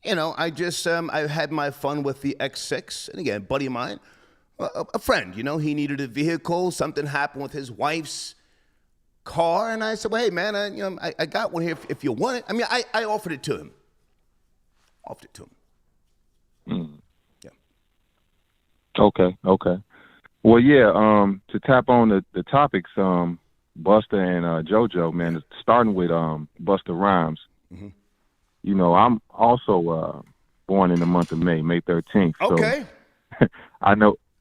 I just, I had my fun with the X6. And again, buddy of mine, a friend, he needed a vehicle. Something happened with his wife's car, and I said, well, hey, man, I got one here if you want it. I mean, I offered it to him. Yeah. Okay. Well, yeah, to tap on the topics, Busta and JoJo, man, starting with Busta Rhymes. Mm-hmm. I'm also born in the month of May 13th. Okay. So I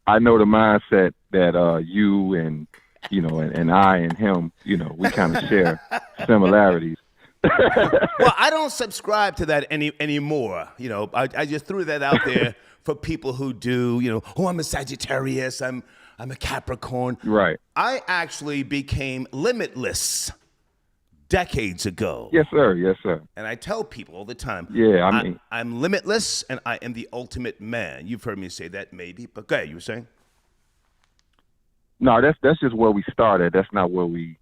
I know the mindset that you and and I and him, we kind of share similarities. Well, I don't subscribe to that anymore. I just threw that out there for people who do. I'm a Sagittarius. I'm a Capricorn. Right. I actually became limitless decades ago. Yes, sir. Yes, sir. And I tell people all the time. Yeah, I mean, I'm limitless, and I am the ultimate man. You've heard me say that, maybe, but go ahead. You were saying? No, that's just where we started. That's not where we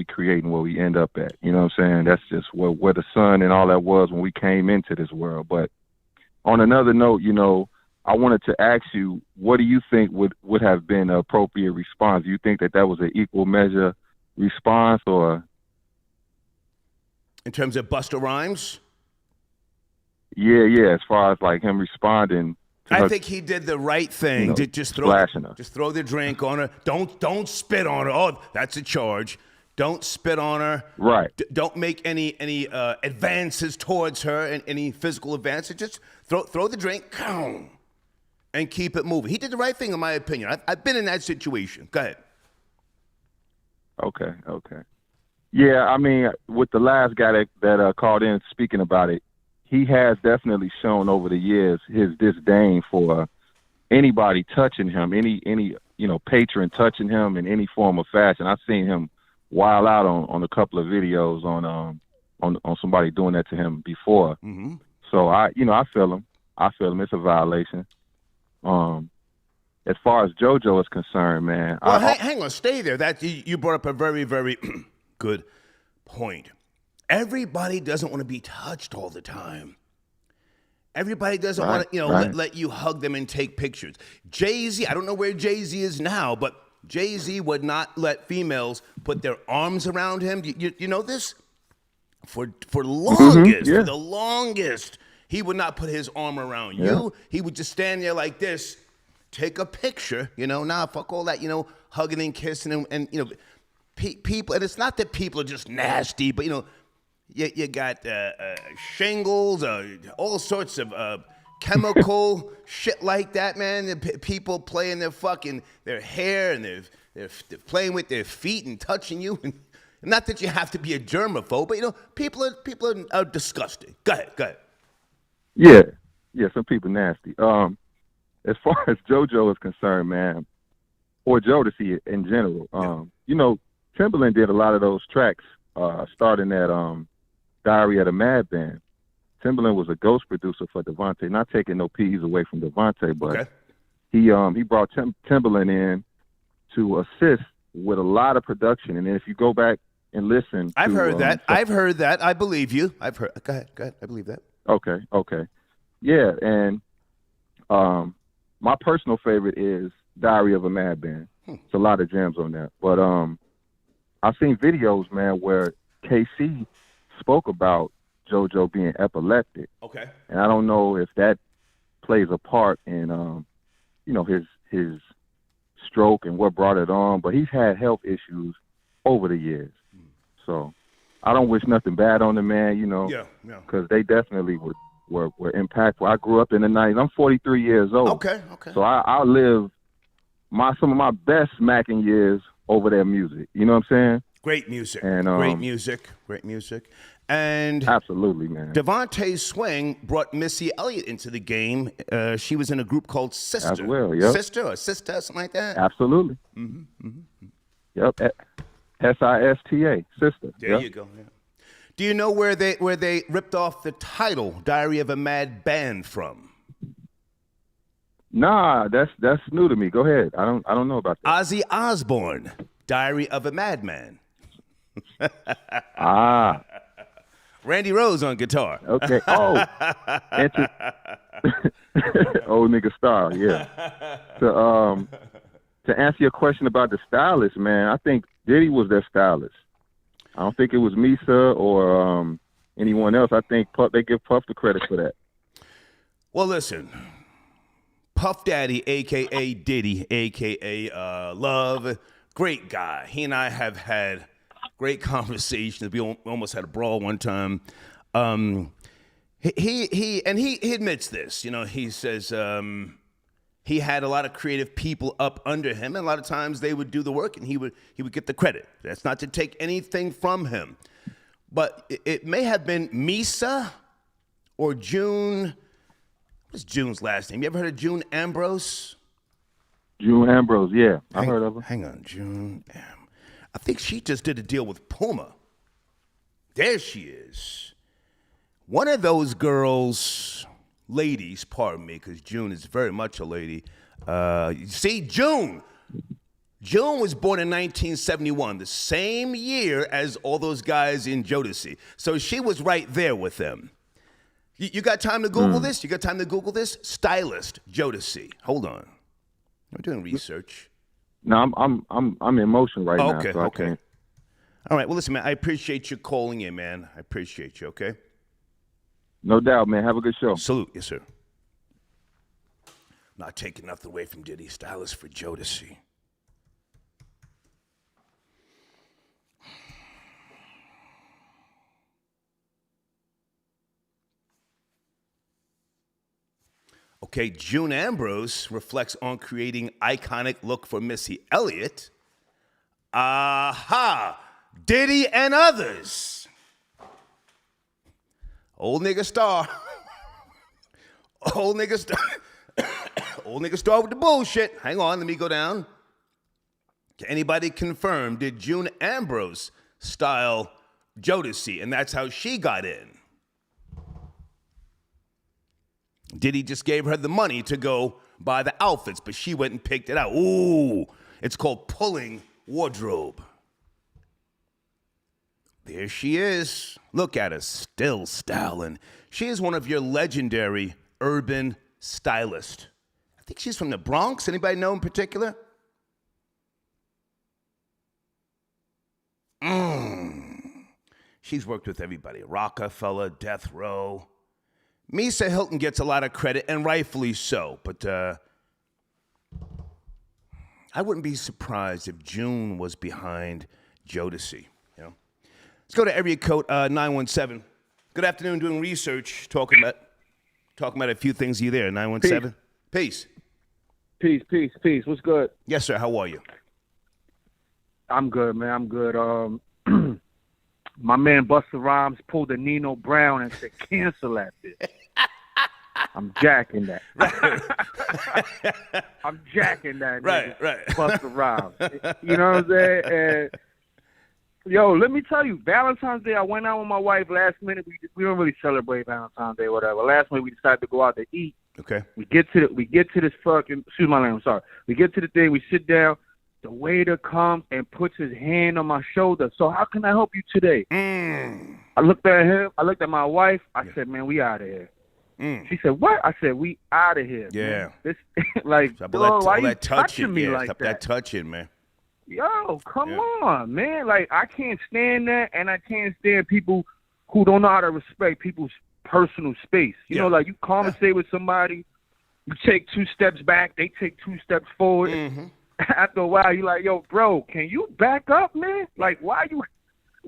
create and where we end up at. You know what I'm saying? That's just where the sun and all that was when we came into this world. But on another note, I wanted to ask you, what do you think would have been an appropriate response? Do you think that was an equal measure response, or? In terms of Busta Rhymes? Yeah. As far as like him responding. I think he did the right thing. Just throw the drink on her. Don't spit on her. Oh, that's a charge. Don't spit on her. Right. Don't make any advances towards her, and any physical advances. Just throw the drink and keep it moving. He did the right thing, in my opinion. I've been in that situation. Go ahead. Okay. Yeah, I mean, with the last guy that called in speaking about it, he has definitely shown over the years his disdain for anybody touching him, any patron touching him in any form of fashion. I've seen him wild out on a couple of videos on somebody doing that to him before. Mm-hmm. So I feel him. It's a violation. As far as JoJo is concerned, man. Well, hang on, stay there. You brought up a very, very good point. Everybody doesn't want to be touched all the time. Everybody doesn't want to, let you hug them and take pictures. Jay-Z, I don't know where Jay-Z is now, but Jay-Z would not let females put their arms around him. You know this? For the longest, he would not put his arm around you. He would just stand there like this, take a picture. Fuck all that. Hugging and kissing and people. And it's not that people are just nasty, but you got shingles, all sorts of chemical shit like that, man. People playing their hair, and they're playing with their feet and touching you. And not that you have to be a germaphobe, but people are disgusting. Go ahead. Yeah, some people nasty. As far as JoJo is concerned, man, or Jodeci in general, Timbaland did a lot of those tracks, starting at Diary of a Madman. Timbaland was a ghost producer for Devontae, not taking no P's away from Devontae, but he brought Timbaland in to assist with a lot of production. And then if you go back and listen, I've heard that. I believe you. Go ahead. I believe that. Okay. Yeah, and my personal favorite is Diary of a Madman. It's a lot of gems on that. But I've seen videos, man, where KC spoke about JoJo being epileptic. Okay. And I don't know if that plays a part in his stroke and what brought it on, but he's had health issues over the years. So I don't wish nothing bad on the man, because they definitely were impactful. I grew up in the 90s. I'm 43 years old. Okay. So I live some of my best smacking years over their music. You know what I'm saying? Great music. And, great music. And absolutely, man. Devontae Swing brought Missy Elliott into the game. She was in a group called Sister. As well, yep. Sister, something like that. Absolutely. Yep. SISTA, Sister. There you go. Yeah. Do you know where they ripped off the title "Diary of a Mad Band" from? Nah, that's new to me. Go ahead. I don't know about that. Ozzy Osbourne, "Diary of a Madman." Randy Rose on guitar. Okay. Oh, old nigga star. Yeah. To answer your question about the stylist, man, I think Diddy was their stylist. I don't think it was Misa or anyone else. I think they give Puff the credit for that. Well, listen, Puff Daddy, a.k.a. Diddy, a.k.a. Love, great guy. He and I have had great conversations. We almost had a brawl one time. He admits this. He says he had a lot of creative people up under him, and a lot of times they would do the work, and he would get the credit. That's not to take anything from him. But it may have been Misa or June. What's June's last name? You ever heard of June Ambrose? June Ambrose, yeah. I heard of her. Hang on, June I think she just did a deal with Puma. There she is. One of those girls, ladies, pardon me, because June is very much a lady. See, June was born in 1971, the same year as all those guys in Jodeci. So she was right there with them. You got time to Google this? You got time to Google this? Stylist, Jodeci. Hold on. I'm doing research. No, I'm in motion right now. Okay, So okay. I can't. All right, well, listen, man, I appreciate you calling in, man. I appreciate you, okay? No doubt, man. Have a good show. Salute, yes, sir. Not taking nothing away from Diddy. Stylist for Jodeci. Okay, June Ambrose reflects on creating iconic look for Missy Elliott. Aha! Diddy and others. Old nigga star. Old nigga star. Old nigga star with the bullshit. Hang on, let me go down. Can anybody confirm, did June Ambrose style Jodeci, and that's how she got in? Diddy just gave her the money to go buy the outfits, but she went and picked it out. Ooh, it's called pulling wardrobe. There she is. Look at her, still styling. She is one of your legendary urban stylists. I think she's from the Bronx. Anybody know in particular? She's worked with everybody. Rockefeller, Death Row. Misa Hilton gets a lot of credit, and rightfully so. But I wouldn't be surprised if June was behind Jodeci. You know? Let's go to area code 917. Good afternoon. Doing research, talking about a few things. You there? 917. Peace. Peace. What's good? Yes, sir. How are you? I'm good, man. I'm good. My man Busta Rhymes pulled a Nino Brown and said, cancel that bitch. I'm jacking that. I'm jacking that. Right. Busta Rhymes. You know what I'm saying? And, yo, let me tell you, Valentine's Day, I went out with my wife last minute. We don't really celebrate Valentine's Day or whatever. Last minute, we decided to go out to eat. Okay. We get to this fucking, excuse my language, I'm sorry. We get to the thing, we sit down. The waiter comes and puts his hand on my shoulder. So how can I help you today? I looked at him. I looked at my wife. I said, man, we out of here. She said, what? I said, we out of here. Yeah. Man. This, like, Stop why you that touching me like Stop that? that touching, man. Yo, come on, man. Like, I can't stand that, and I can't stand people who don't know how to respect people's personal space. You know, like, you conversate with somebody, you take 2 steps back, they take 2 steps forward. After a while, you're like, yo, bro, can you back up, man? Like, why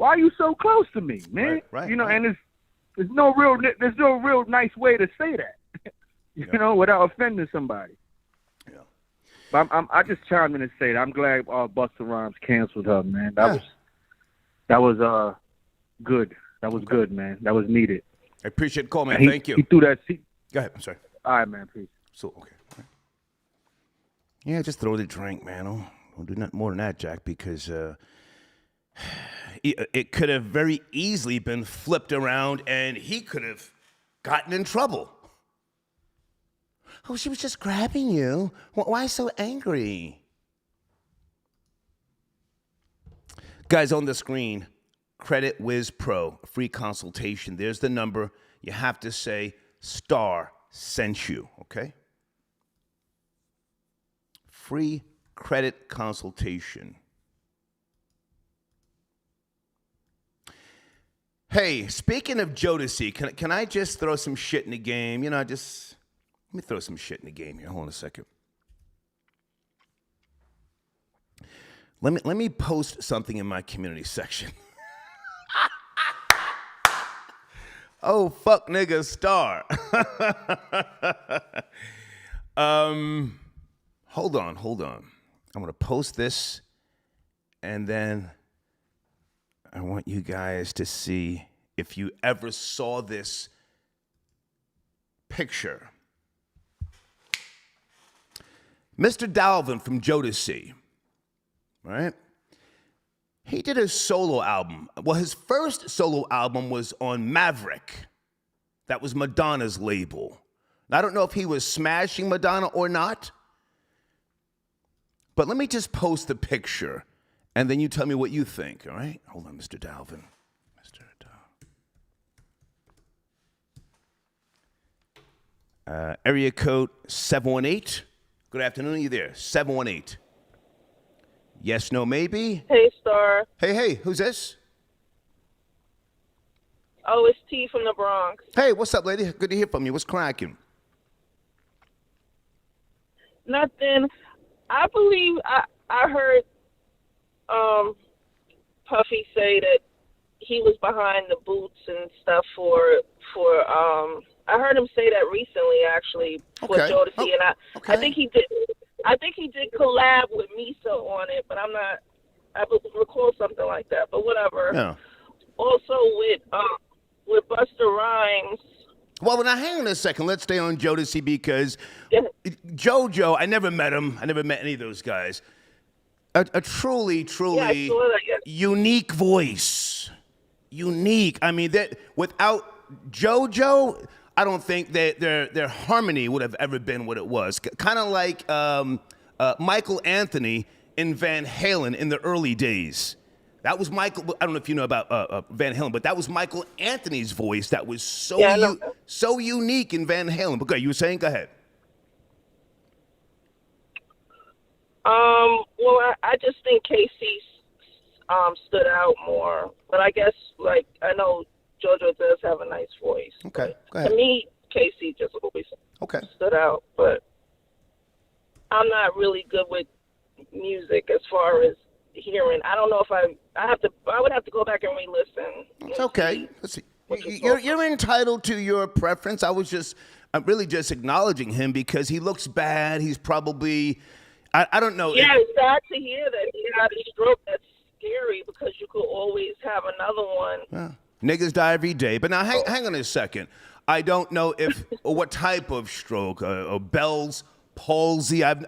are you so close to me, man? Right, you know, and there's no real nice way to say that, you know, without offending somebody. Yeah. But I just chimed in to say that I'm glad Busta Rhymes canceled her, man. That was good. That was good, man. That was needed. I appreciate the call, man. Thank you. He threw that seat. Go ahead. I'm sorry. All right, man. Peace. So, okay. Yeah, just throw the drink, man. Don't do nothing more than that, Jack, because it could have very easily been flipped around and he could have gotten in trouble. Oh, she was just grabbing you. Why so angry? Guys, on the screen, Credit Wiz Pro, a free consultation. There's the number. You have to say, Star sent you, okay? Free credit consultation. Hey, speaking of Jodeci, can I just throw some shit in the game? You know, let me throw some shit in the game here. Hold on a second. Let me post something in my community section. Oh, fuck nigga, Star. hold on. I'm going to post this, and then I want you guys to see if you ever saw this picture. Mr. Dalvin from Jodeci, right? He did a solo album. Well, his first solo album was on Maverick. That was Madonna's label. I don't know if he was smashing Madonna or not, but let me just post the picture, and then you tell me what you think, all right? Hold on, Mr. Dalvin. Mr. Dalvin. Area code 718. Good afternoon, are you there? 718. Yes, no, maybe? Hey, Star. Hey, who's this? Oh, it's T from the Bronx. Hey, what's up, lady? Good to hear from you. What's cracking? Nothing. I believe I heard Puffy say that he was behind the boots and stuff for I heard him say that recently, actually, for Jodeci, and I think he did. I think he did collab with Misa on it, but I recall something like that. But whatever. Yeah. Also with Busta Rhymes. Well, now hang on a second. Let's stay on Jodeci because JoJo, I never met him. I never met any of those guys. A truly unique voice. Unique. I mean, that without JoJo, I don't think that their harmony would have ever been what it was. Kind of like Michael Anthony in Van Halen in the early days. That was Michael. I don't know if you know about Van Halen, but that was Michael Anthony's voice that was so unique in Van Halen. But go ahead, you were saying? Go ahead. Well, I just think Casey stood out more, but I guess I know JoJo does have a nice voice. Okay, go ahead. To me, Casey just always stood out, but I'm not really good with music as far as hearing. I don't know if I would have to go back and re-listen. It's okay. Let's see. You're entitled to your preference. I'm really just acknowledging him because he looks bad. He's probably, I don't know. Yeah, it's sad to hear that he had a stroke. That's scary because you could always have another one. Yeah. Niggas die every day. But now hang on a second. I don't know if or what type of stroke, or Bell's palsy. I've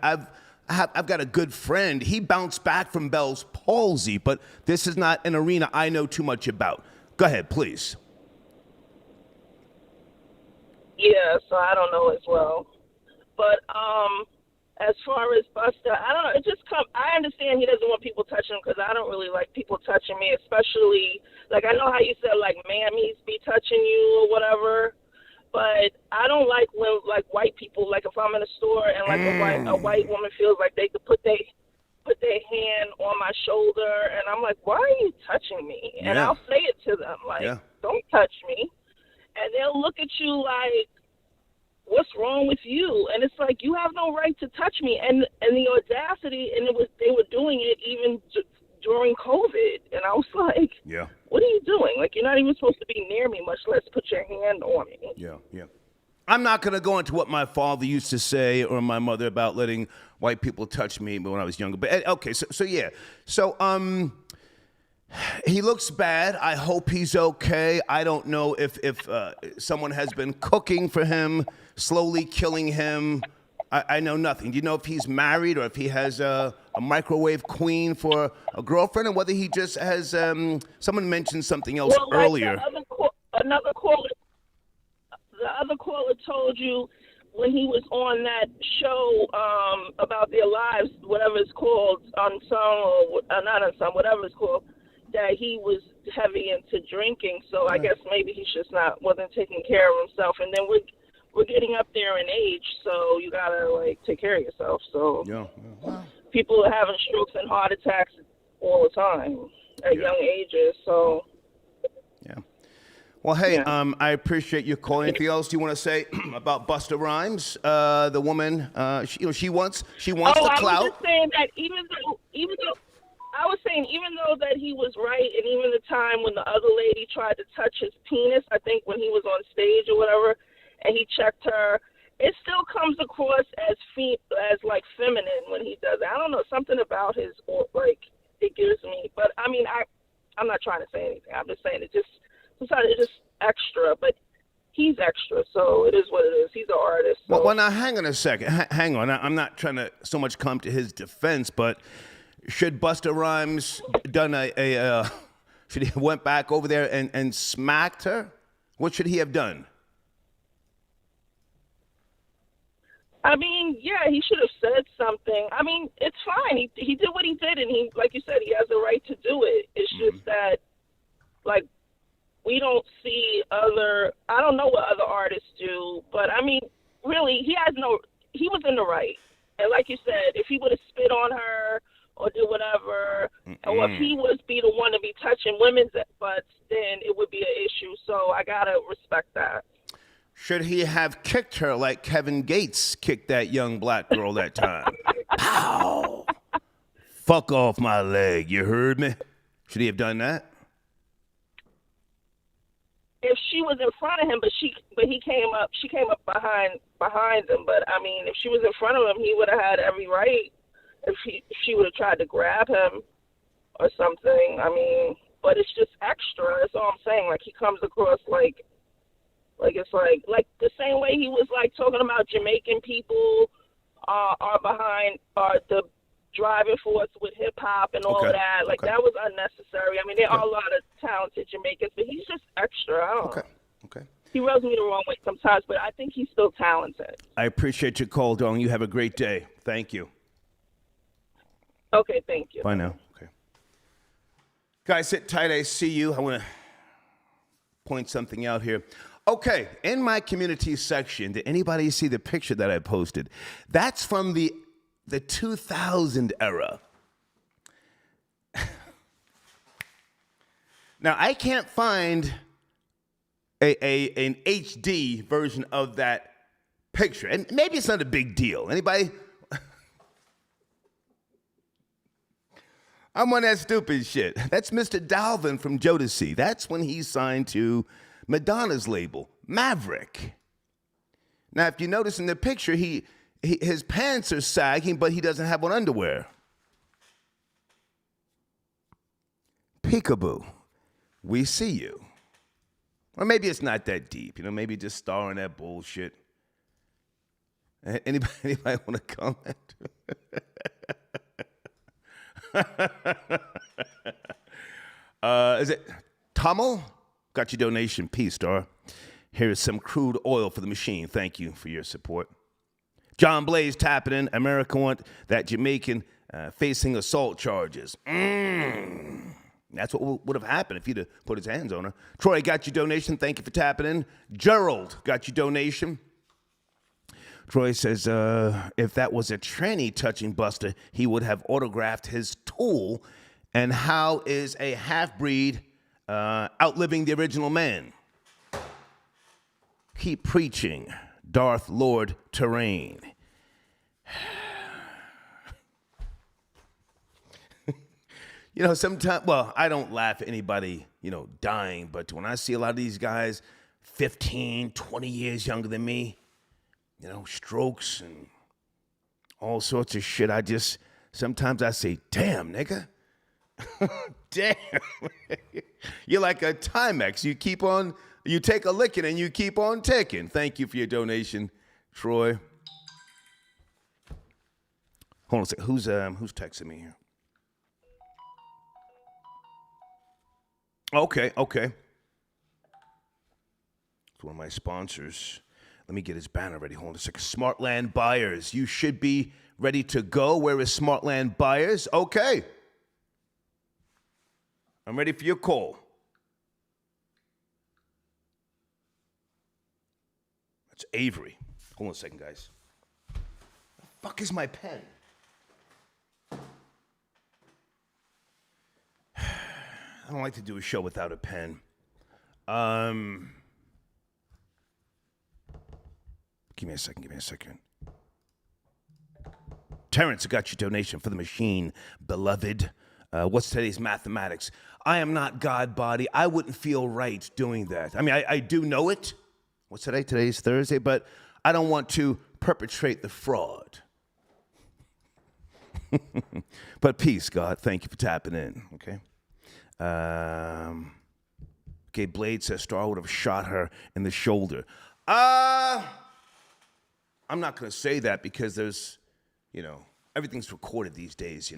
got a good friend. He bounced back from Bell's palsy, but this is not an arena I know too much about. Go ahead, please. Yeah, so I don't know as well. But as far as Busta, I don't know. I understand he doesn't want people touching him because I don't really like people touching me, especially, I know how you said, mammies be touching you or whatever. But I don't like when white people, if I'm in a store and a white woman feels like they could put their hand on my shoulder, and I'm like, why are you touching me? Yeah. And I'll say it to them, don't touch me. And they'll look at you like, what's wrong with you? And it's like, you have no right to touch me. And the audacity, and they were doing it even during COVID. And I was like, what are you doing? You're not even supposed to be near me, much less put your hand on me. Yeah. I'm not going to go into what my father used to say or my mother about letting white people touch me when I was younger. But okay, so yeah. So he looks bad. I hope he's okay. I don't know if someone has been cooking for him, slowly killing him. I know nothing. Do you know if he's married or if he has a microwave queen for a girlfriend, or whether he just has someone mentioned something else earlier? The other caller told you when he was on that show about their lives, whatever it's called, Unsung or not Unsung, whatever it's called, that he was heavy into drinking. So I guess maybe he just wasn't taking care of himself. And then we're getting up there in age, so you gotta take care of yourself. So people are having strokes and heart attacks all the time at young ages. So well, hey, I appreciate your call. Anything else you want to say about Busta Rhymes, the woman? She wants the clout. I was just saying that even though that he was right, and even the time when the other lady tried to touch his penis, I think when he was on stage or whatever, and he checked her, it still comes across as like feminine when he does it. I don't know, something about his like it gives me. But I mean, I'm not trying to say anything. I'm just saying sometimes it's just extra, but he's extra, so it is what it is. He's an artist. So. Well, now hang on a second. Hang on. I'm not trying to so much come to his defense, but should Busta Rhymes done should he went back over there and smacked her? What should he have done? I mean, yeah, he should have said something. I mean, it's fine. He did what he did, and he, like you said, he has the right to do it. It's just that, like, we don't see I don't know what other artists do, but I mean, really, he was in the right. And like you said, if he would have spit on her or did whatever, or if he was be the one to be touching women's butts, then it would be an issue. So I gotta respect that. Should he have kicked her like Kevin Gates kicked that young black girl that time? Pow! Fuck off my leg, you heard me? Should he have done that? If she was in front of him, she came up behind him. But I mean, if she was in front of him, he would have had every right. If she would have tried to grab him or something. I mean, but it's just extra. That's all I'm saying. Like, he comes across like it's like the same way he was like talking about Jamaican people are the driving force with hip hop and all that. Like, that was unnecessary. I mean, there are a lot of talented Jamaicans, but he's just extra. I don't know. Okay. He rubs me the wrong way sometimes, but I think he's still talented. I appreciate your call, darling. You have a great day. Thank you. Okay, thank you. Bye now. Okay. Guys, sit tight. I see you. I want to point something out here. Okay, in my community section, did anybody see the picture that I posted? That's from the 2000 era. Now, I can't find an HD version of that picture. And maybe it's not a big deal. Anybody? I'm on that stupid shit. That's Mr. Dalvin from Jodeci. That's when he signed to Madonna's label, Maverick. Now, if you notice in the picture, his pants are sagging, but he doesn't have on underwear. Peekaboo, we see you. Or maybe it's not that deep. Maybe just starring that bullshit. Anybody want to comment? Is it Tamil? Got your donation. Peace, star. Here is some crude oil for the machine. Thank you for your support. John Blaze tapping in. America want that Jamaican facing assault charges. That's what would have happened if he'd have put his hands on her. Troy got your donation. Thank you for tapping in. Gerald got your donation. Troy says, if that was a tranny touching Busta, he would have autographed his tool. And how is a half-breed outliving the original man? Keep preaching, Darth Lord Terrain. Sometimes, I don't laugh at anybody, dying, but when I see a lot of these guys 15, 20 years younger than me, strokes and all sorts of shit, sometimes I say, damn, nigga. Damn. You're like a Timex. You take a licking and you keep on ticking. Thank you for your donation, Troy. Hold on a second. Who's texting me here? Okay. It's one of my sponsors. Let me get his banner ready. Hold on a second. Smartland Buyers. You should be ready to go. Where is Smartland Buyers? Okay. I'm ready for your call. That's Avery. Hold on a second, guys. Where the fuck is my pen? I don't like to do a show without a pen. Give me a second. Terrence, I got your donation for the machine, beloved. What's today's mathematics? I am not God body. I wouldn't feel right doing that. I mean, I do know it. What's today? Today's Thursday, but I don't want to perpetrate the fraud. But peace, God. Thank you for tapping in. Okay. Okay, Blade says Star would have shot her in the shoulder. I'm not going to say that because there's, everything's recorded these days,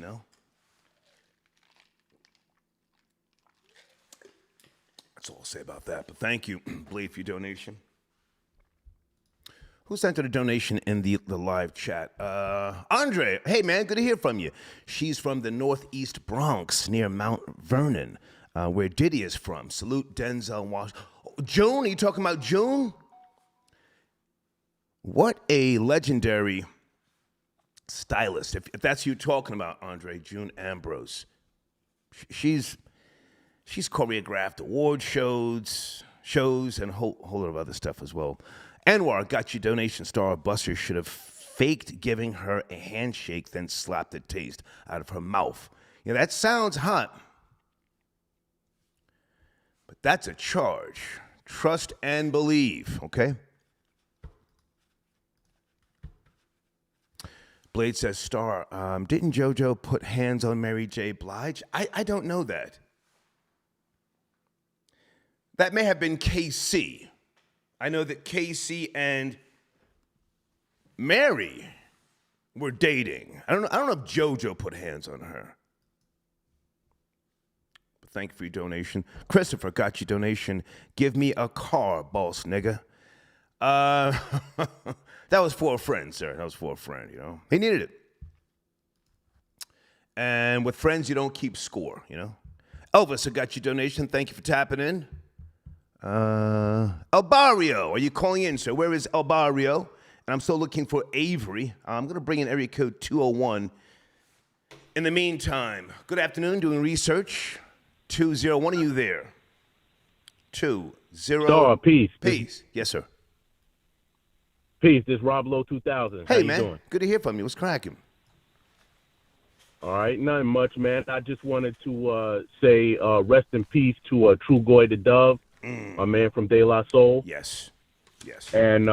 That's all I'll say about that. But thank you, Blade, for your donation. Who sent her a donation in the live chat? Andre. Hey, man, good to hear from you. She's from the Northeast Bronx near Mount Vernon, where Diddy is from. Salute Denzel Washington. June, are you talking about June? What a legendary stylist. If that's who you're talking about, Andre, June Ambrose. She's choreographed award shows and a whole lot of other stuff as well. Anwar got you donation. Star Buster should have faked giving her a handshake, then slapped the taste out of her mouth. That sounds hot. But that's a charge. Trust and believe, okay? Blade says, Star, didn't JoJo put hands on Mary J. Blige? I don't know that. That may have been KC. I know that KC and Mary were dating. I don't know if JoJo put hands on her. But thank you for your donation. Christopher got your donation. Give me a car, boss nigga. That was for a friend, sir. That was for a friend, He needed it. And with friends, you don't keep score, Elvis, I got your donation. Thank you for tapping in. El Barrio, are you calling in, sir? Where is El Barrio? And I'm still looking for Avery. I'm going to bring in area code 201. In the meantime, good afternoon, doing research. 201, are you there? 20. Star, peace. Peace. Yes, sir. Peace. This is Rob Lowe 2000. Hey, How man. You doing? Good to hear from you. What's cracking? All right. Nothing much, man. I just wanted to say rest in peace to True Goy the Dove, a man from De La Soul. Yes. Yes. And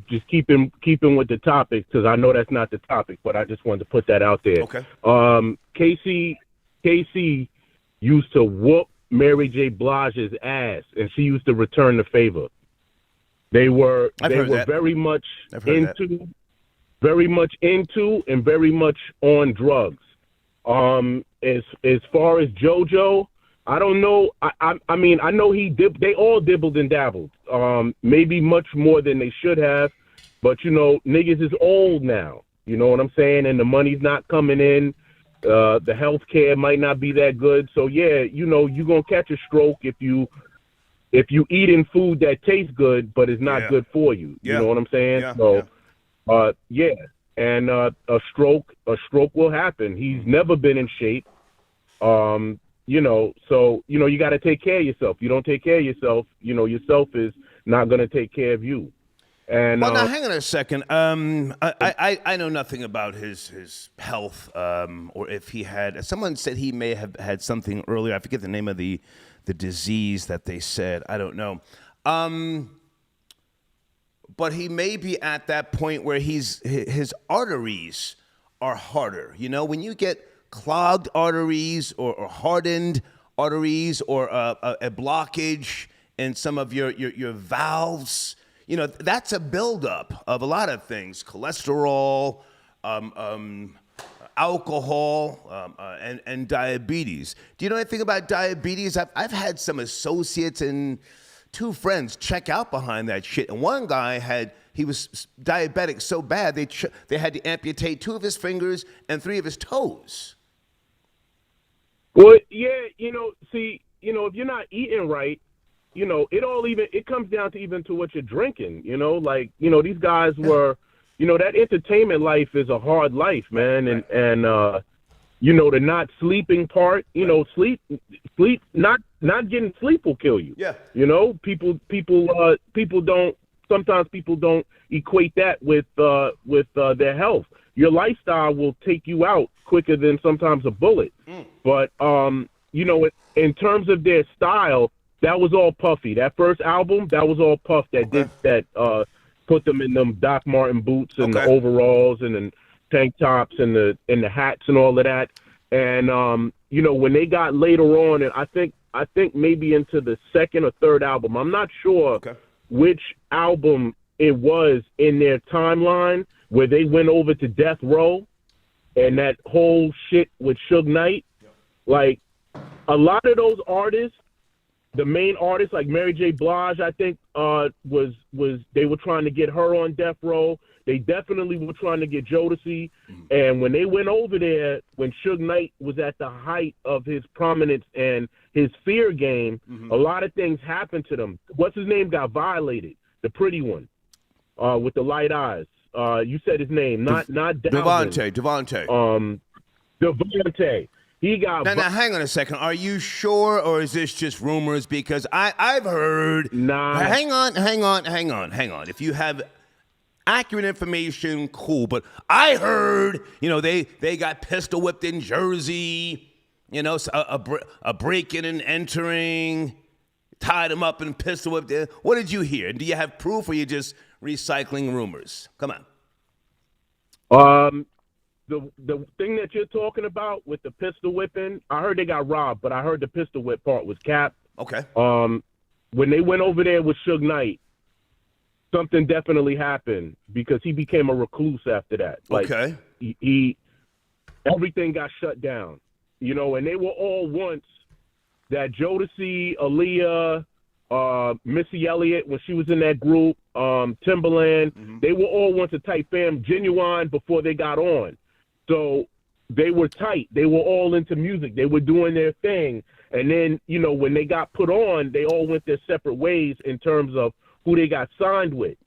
just keeping with the topic, because I know that's not the topic, but I just wanted to put that out there. Okay. Casey used to whoop Mary J. Blige's ass, and she used to return the favor. They were very much into and very much on drugs. As far as JoJo, I don't know. I mean, I know they all dibbled and dabbled. Maybe much more than they should have, but niggas is old now. You know what I'm saying? And the money's not coming in. The health care might not be that good. So yeah, you're gonna catch a stroke if you eating food that tastes good but is not good for you. You know what I'm saying? And a stroke will happen. He's never been in shape. So you got to take care of yourself. You don't take care of yourself, yourself is not going to take care of you. And well, now hang on a second. I know nothing about his health, or if he had. Someone said he may have had something earlier. I forget the name of the disease that they said. I don't know. But he may be at that point where his arteries are harder. When you get clogged arteries or hardened arteries or a blockage in some of your valves, that's a buildup of a lot of things: cholesterol, alcohol, and diabetes. Do you know anything about diabetes? I've had some associates and two friends check out behind that shit. And one guy he was diabetic so bad they had to amputate 2 of his fingers and 3 of his toes. Well, yeah, if you're not eating right, it comes down to even to what you're drinking. These guys were, that entertainment life is a hard life, man, and the not sleeping part, sleep, not getting sleep will kill you. Yeah. People don't equate that with their health. Your lifestyle will take you out quicker than sometimes a bullet. But, in terms of their style, that was all Puffy. That first album, that was all Puff that did that put them in them Doc Marten boots and the overalls and the tank tops and the hats and all of that. And you know, when they got later on, and I think maybe into the second or third album, I'm not sure which album it was in their timeline where they went over to Death Row and that whole shit with Suge Knight. Like, a lot of those artists, the main artists like Mary J. Blige, I think, was they were trying to get her on Death Row. They definitely were trying to get Jodeci. And when they went over there, when Suge Knight was at the height of his prominence and his fear game, a lot of things happened to them. What's his name got violated? The pretty one with the light eyes. You said his name, not Dalvin. Devontae. He got. Now, hang on a second. Are you sure, or is this just rumors? Because I've heard. Nah. Hang on. If you have accurate information, cool. But I heard, you know, they got pistol whipped in Jersey. You know, a break-in and entering, tied him up and pistol whipped. What did you hear? Do you have proof, or are you just recycling rumors? Come on. The thing that you're talking about with the pistol whipping, I heard they got robbed, but I heard the pistol whip part was cap. Okay. When they went over there with Suge Knight, something definitely happened because he became a recluse after that. Like, okay. He everything got shut down, you know, and they were all once that Jodeci, Aaliyah, Missy Elliott when she was in that group, Timbaland, they were all once a tight fam, Genuine before they got on. So they were tight. They were all into music. They were doing their thing. And then, you know, when they got put on, they all went their separate ways in terms of who they got signed with.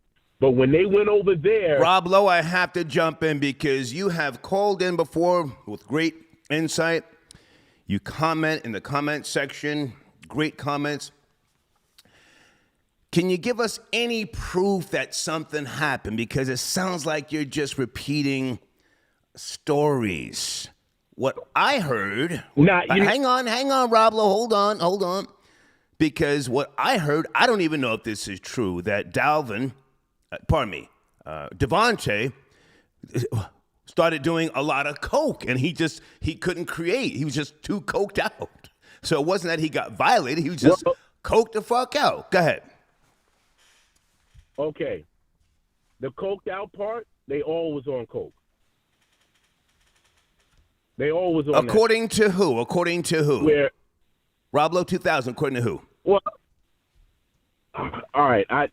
But when they went over there... Rob Lowe, I have to jump in because you have called in before with great insight. You comment in the comment section. Great comments. Can you give us any proof that something happened? Because it sounds like you're just repeating stories. What I heard... hang on, Rob Lowe. Hold on. Because what I heard, I don't even know if this is true, that Dalvin, Devontae started doing a lot of coke, and he couldn't create. He was just too coked out. So it wasn't that he got violated. He was just coked the fuck out. Go ahead. Okay. The coked out part, they all was on coke. They all was on According to who? According to who? Where? Rob Lowe 2000, according to who? Well, all right. I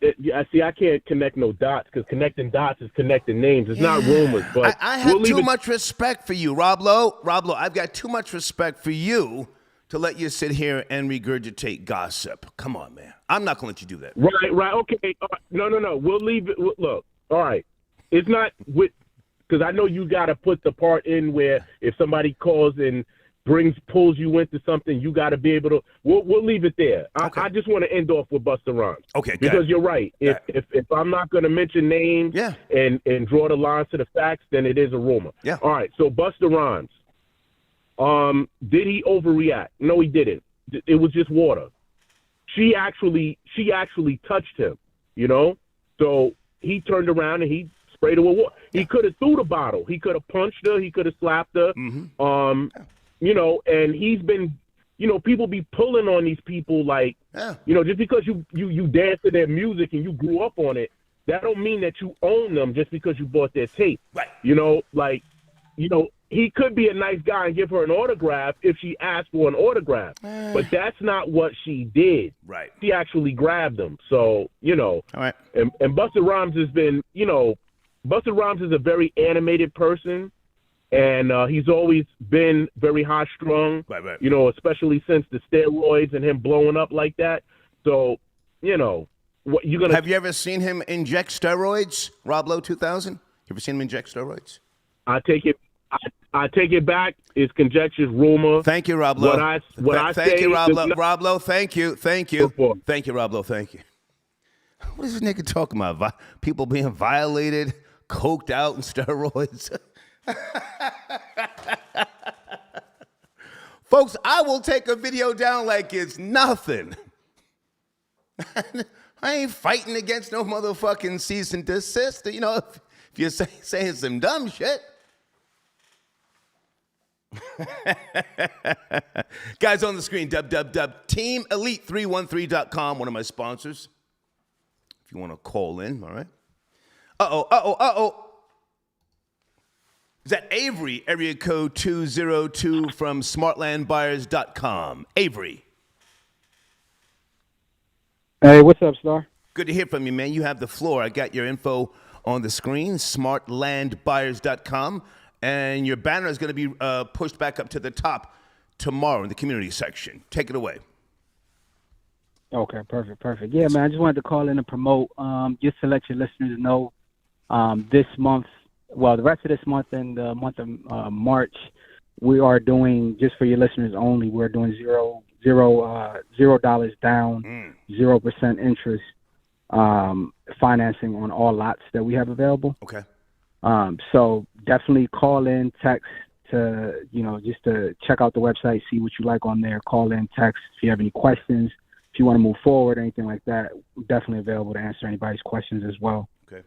see. I can't connect no dots because connecting dots is connecting names. It's not rumors, but I have too much respect for you, Rob Lowe. Rob Lowe, I've got too much respect for you to let you sit here and regurgitate gossip. Come on, man. I'm not going to let you do that. Right. Okay. No. We'll leave it. Look. All right. It's not with because I know you got to put the part in where if somebody calls and pulls you into something, you got to be able to. We'll leave it there. Okay. I just want to end off with Busta Rhymes. Okay, because you're right. If I'm not going to mention names and draw the lines to the facts, then it is a rumor. Yeah. All right. So Busta Rhymes, did he overreact? No, he didn't. It was just water. She actually touched him. You know, so he turned around and he sprayed her with water. He could have threw the bottle. He could have punched her. He could have slapped her. You know, and he's been, you know, people be pulling on these people like, you know, just because you dance to their music and you grew up on it, that don't mean that you own them just because you bought their tape. Right. You know, like, you know, he could be a nice guy and give her an autograph if she asked for an autograph. But that's not what she did. Right. She actually grabbed him. So, you know, all right. And Busta Rhymes has been, you know, Busta Rhymes is a very animated person. And he's always been very high-strung, right. You know, especially since the steroids and him blowing up like that. So, you know, what you gonna have you ever seen him inject steroids, Rob Lowe 2000? You ever seen him inject steroids? I take it back. It's conjecture, rumor. Thank you, Rob Lowe. Thank you, Rob Lowe. Rob Lowe, thank you. Thank you, Rob Lowe. Thank you. What is this nigga talking about? People being violated, coked out, and steroids. Folks, I will take a video down like it's nothing. I ain't fighting against no motherfucking cease and desist. You know, if you're saying some dumb shit. Guys on the screen, teamelite313.com, one of my sponsors. If you want to call in, all right? Uh-oh. Is that Avery, area code 202 from smartlandbuyers.com? Avery. Hey, what's up, Star? Good to hear from you, man. You have the floor. I got your info on the screen, smartlandbuyers.com, and your banner is going to be pushed back up to the top tomorrow in the community section. Take it away. Okay, perfect. Yeah, man, I just wanted to call in and promote, just to let your listeners know, this month, well, the rest of this month and the month of March, we are doing, just for your listeners only, we're doing $0 down, 0% interest, financing on all lots that we have available. Okay. So definitely call in, text to, just to check out the website, see what you like on there. Call in, text if you have any questions. If you want to move forward, anything like that, we're definitely available to answer anybody's questions as well. Okay.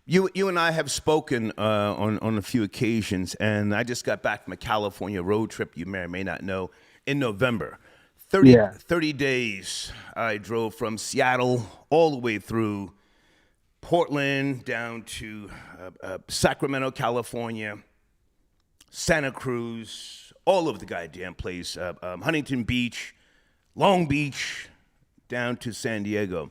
You and I have spoken on a few occasions, and I just got back from a California road trip, you may or may not know, in November. 30 days I drove from Seattle all the way through Portland down to Sacramento, California, Santa Cruz, all over the goddamn place, Huntington Beach, Long Beach, down to San Diego.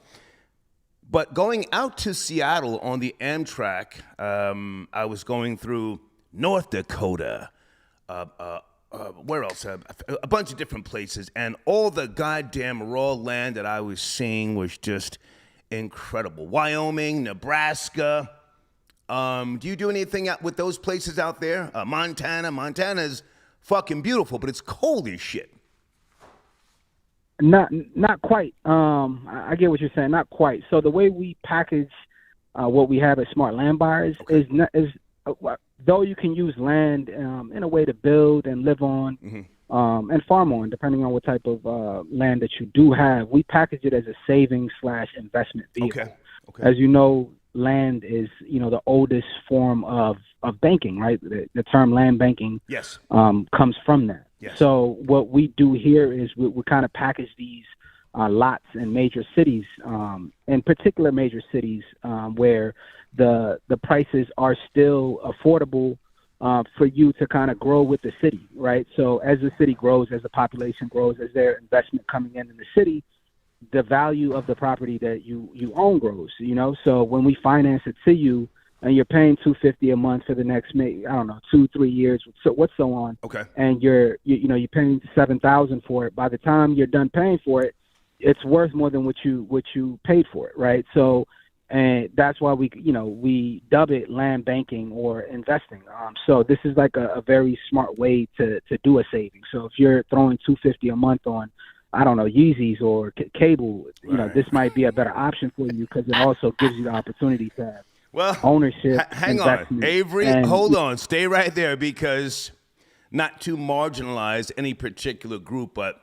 But going out to Seattle on the Amtrak, I was going through North Dakota, where else? A bunch of different places, and all the goddamn raw land that I was seeing was just incredible. Wyoming, Nebraska. Do you do anything with those places out there? Montana. Montana's fucking beautiful, but it's cold as shit. Not quite. I get what you're saying. Not quite. So the way we package what we have at Smart Land Buyers is though you can use land in a way to build and live on and farm on, depending on what type of land that you do have. We package it as a savings/investment vehicle. Okay. As you know, land is the oldest form of banking, right? The term land banking comes from that. Yes. So what we do here is we kind of package these lots in major cities, in particular major cities where the prices are still affordable for you to kind of grow with the city, right? So as the city grows, as the population grows, as their investment coming in the city, the value of the property that you own grows, So when we finance it to you, and you're paying $250 a month for the next, 2-3 years, so on. Okay. And you're paying $7,000 for it. By the time you're done paying for it, it's worth more than what you paid for it, right? So, and that's why we dub it land banking or investing. So this is like a very smart way to do a saving. So if you're throwing $250 a month on, Yeezys or cable, this might be a better option for you because it also gives you the opportunity to have ownership. Hang on, Avery, hold on. Stay right there because not to marginalize any particular group, but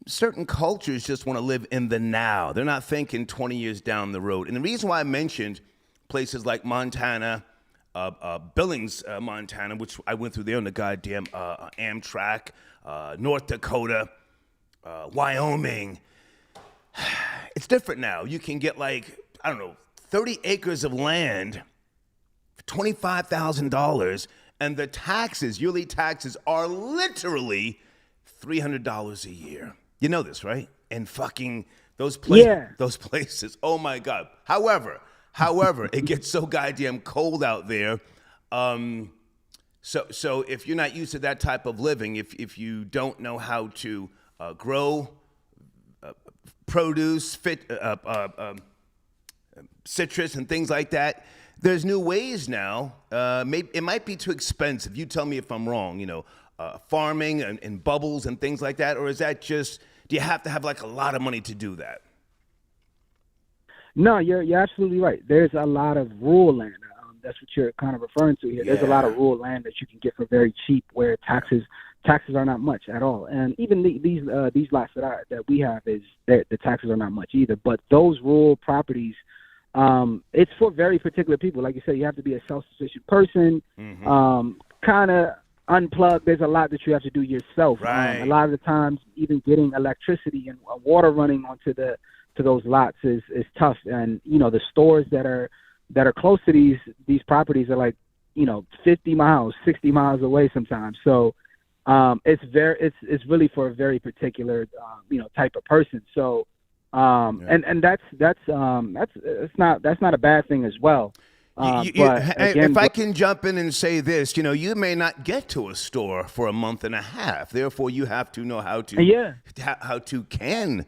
certain cultures just want to live in the now. They're not thinking 20 years down the road. And the reason why I mentioned places like Montana, Billings, Montana, which I went through there on the goddamn Amtrak, North Dakota, Wyoming, it's different now. You can get 30 acres of land for $25,000, and the yearly taxes are literally $300 a year. You know this, right? And fucking those places. Oh my God. However, it gets so goddamn cold out there. So if you're not used to that type of living, if you don't know how to grow produce, citrus and things like that, there's new ways now. Maybe it might be too expensive. You tell me if I'm wrong. Farming and bubbles and things like that, or is that just? Do you have to have a lot of money to do that? No, you're absolutely right. There's a lot of rural land. That's what you're kind of referring to here. Yeah. There's a lot of rural land that you can get for very cheap, where taxes taxes are not much at all. And even these lots that we have is that the taxes are not much either. But those rural properties, it's for very particular people. Like you said, you have to be a self-sufficient person, kind of unplugged. There's a lot that you have to do yourself. Right. A lot of the times, even getting electricity and water running onto those lots is tough. And the stores that are close to these properties are like 50 miles, 60 miles away sometimes. So it's really for a very particular type of person. So and that's not a bad thing as well. But again, if I can jump in and say this, you may not get to a store for a month and a half. Therefore, you have to know how to how to can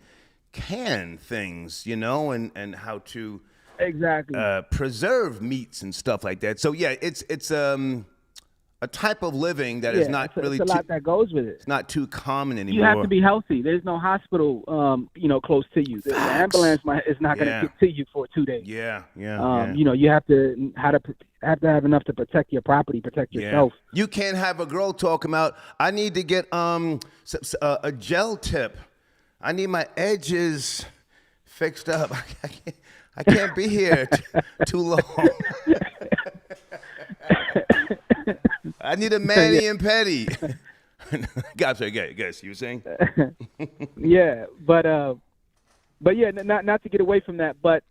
things, and how to exactly preserve meats and stuff like that. So yeah, it's a type of living that is not really. It's a lot that goes with it. It's not too common anymore. You have to be healthy. There's no hospital, close to you. The ambulance is not going to get to you for 2 days. Yeah. You have to have enough to protect your property, protect yourself. You can't have a girl talking about, I need to get a gel tip. I need my edges fixed up. I can't be here too long. I need a mani and petty. Gotcha. Guys, you were saying? Yeah, but yeah, not to get away from that, but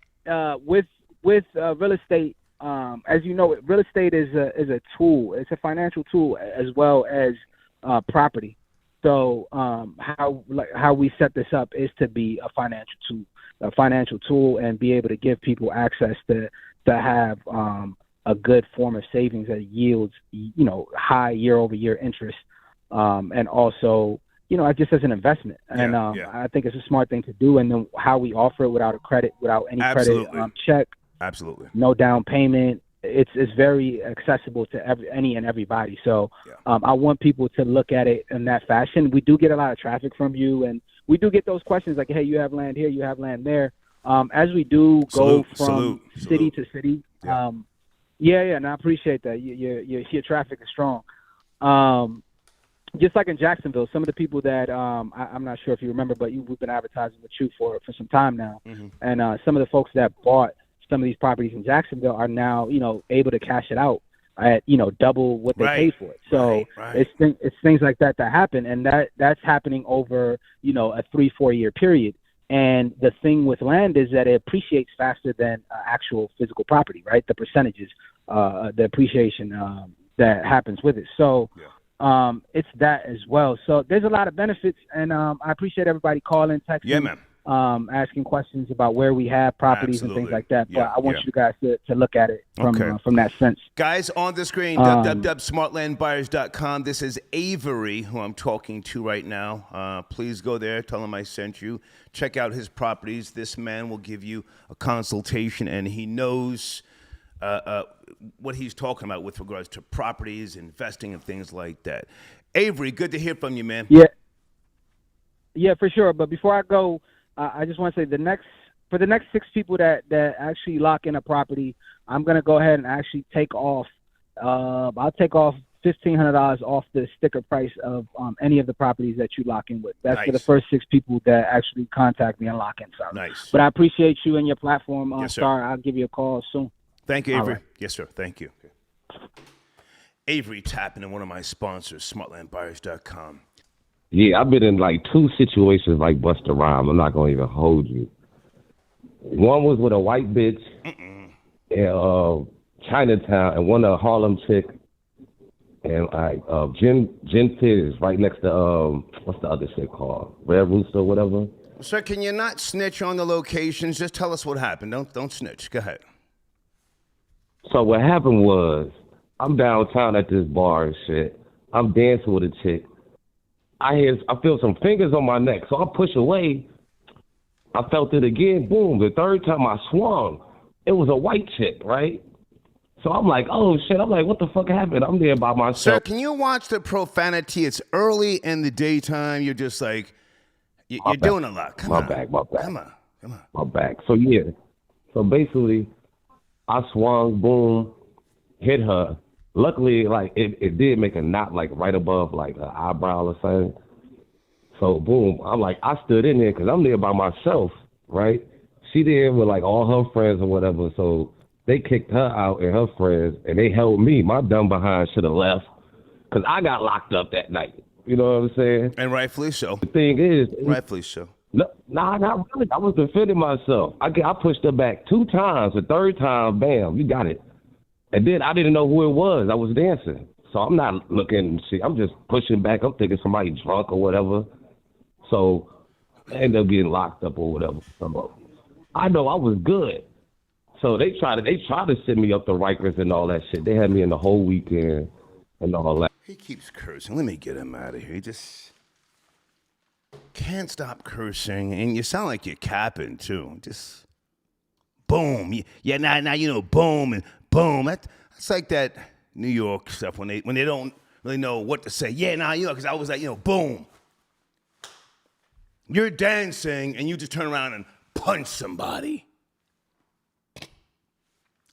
with real estate, as you know, real estate is a tool. It's a financial tool as well as property. So how we set this up is to be a financial tool, and be able to give people access to have a good form of savings that yields, high year-over-year interest, and also, just as an investment. And I think it's a smart thing to do. And then how we offer it without any credit check, absolutely, no down payment. It's very accessible to any and everybody. So I want people to look at it in that fashion. We do get a lot of traffic from you, and we do get those questions like, hey, you have land here, you have land there. As we do go from city to city. And I appreciate that. Your traffic is strong. Just like in Jacksonville, some of the people that I'm not sure if you remember, but we've been advertising with you for some time now, and some of the folks that bought some of these properties in Jacksonville are now able to cash it out at double what they paid for it. So it's things like that happen, and that's happening over a 3-4 year period. And the thing with land is that it appreciates faster than actual physical property, right? The percentages, the appreciation that happens with it. So it's that as well. So there's a lot of benefits, and I appreciate everybody calling, texting, asking questions about where we have properties and things like that. But I want you guys to look at it from that sense. Guys, on the screen, www.smartlandbuyers.com. This is Avery, who I'm talking to right now. Please go there. Tell him I sent you. Check out his properties. This man will give you a consultation, and he knows what he's talking about with regards to properties, investing, and things like that. Avery, good to hear from you, man. Yeah, for sure. But before I go, I just want to say for the next 6 people that actually lock in a property, I'm going to go ahead and actually take off. I'll take off $1,500 off the sticker price of any of the properties that you lock in with. That's for the first 6 people that actually contact me and lock in. Sorry. Nice. But I appreciate you and your platform, yes, Star. I'll give you a call soon. Thank you, Avery. Right. Yes, sir. Thank you. Avery tapping in one of my sponsors, smartlandbuyers.com. Yeah, I've been in like 2 situations like Busta Rhymes. I'm not going to even hold you. One was with a white bitch in Chinatown, and one a Harlem chick, and Gin Fizz right next to what's the other shit called? Red Rooster or whatever. Sir, can you not snitch on the locations? Just tell us what happened. Don't snitch. Go ahead. So what happened was, I'm downtown at this bar and shit. I'm dancing with a chick. I feel some fingers on my neck, so I push away. I felt it again. Boom. The third time I swung, it was a white chick, right? So I'm like, oh shit. I'm like, what the fuck happened? I'm there by myself. Sir, can you watch the profanity? It's early in the daytime. You're just like, you're doing a lot. Come on. Come on. My back. So yeah. So basically, I swung, boom, hit her. Luckily, like it did make a knot like right above like an eyebrow or something. So boom, I'm like, I stood in there because I'm there by myself, right? She there with like all her friends or whatever. So they kicked her out and her friends, and they held me. My dumb behind should have left because I got locked up that night. You know what I'm saying? And rightfully so. The thing is, Rightfully so. no, nah, not really. I was defending myself. I pushed her back 2 times. The third time, bam, you got it. And then I didn't know who it was. I was dancing. So I'm not looking and see. I'm just pushing back. I'm thinking somebody drunk or whatever. So I ended up getting locked up or whatever. I know I was good. So they tried to send me up to Rikers and all that shit. They had me in the whole weekend and all that. He keeps cursing. Let me get him out of here. He just can't stop cursing. And you sound like you're capping, too. Just boom. Yeah, now you know, boom and boom. That's like that New York stuff when they don't really know what to say. Yeah, now you know, because I was like, you know, boom. You're dancing and you just turn around and punch somebody.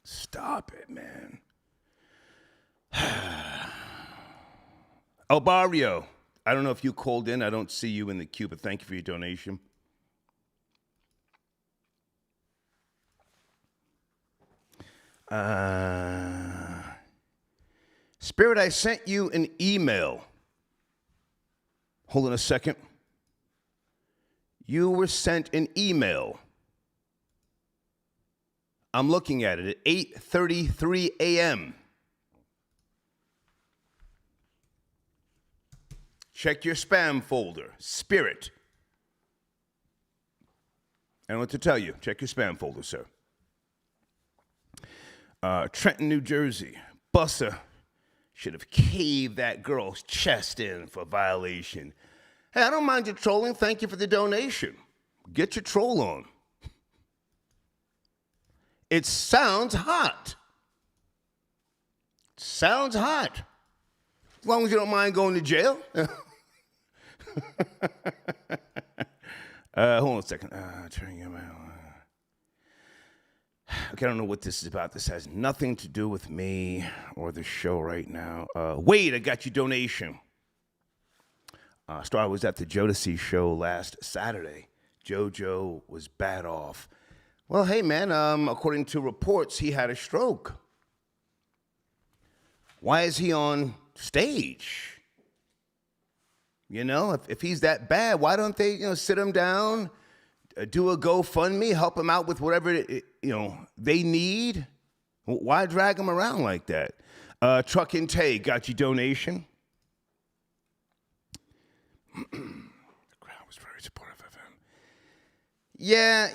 Stop it, man. El Barrio, I don't know if you called in. I don't see you in the queue, but thank you for your donation. Spirit, I sent you an email. Hold on a second. You were sent an email. I'm looking at it at 8:33 a.m. Check your spam folder. Spirit. I don't know what to tell you. Check your spam folder, sir. Trenton, New Jersey. Busta should have caved that girl's chest in for violation. Hey, I don't mind your trolling. Thank you for the donation. Get your troll on. It sounds hot. Sounds hot. As long as you don't mind going to jail. Hold on a second. Turning your mail. Okay, I don't know what this is about. This has nothing to do with me or the show right now. Wade, I got your donation. Star was at the Jodeci show last Saturday. JoJo was bad off. Well, hey, man, according to reports, he had a stroke. Why is he on stage? You know, if he's that bad, why don't they, sit him down, do a GoFundMe, help him out with whatever, they need? Why drag him around like that? Truck and Tay, got your donation. The crowd was very supportive of him. Yeah.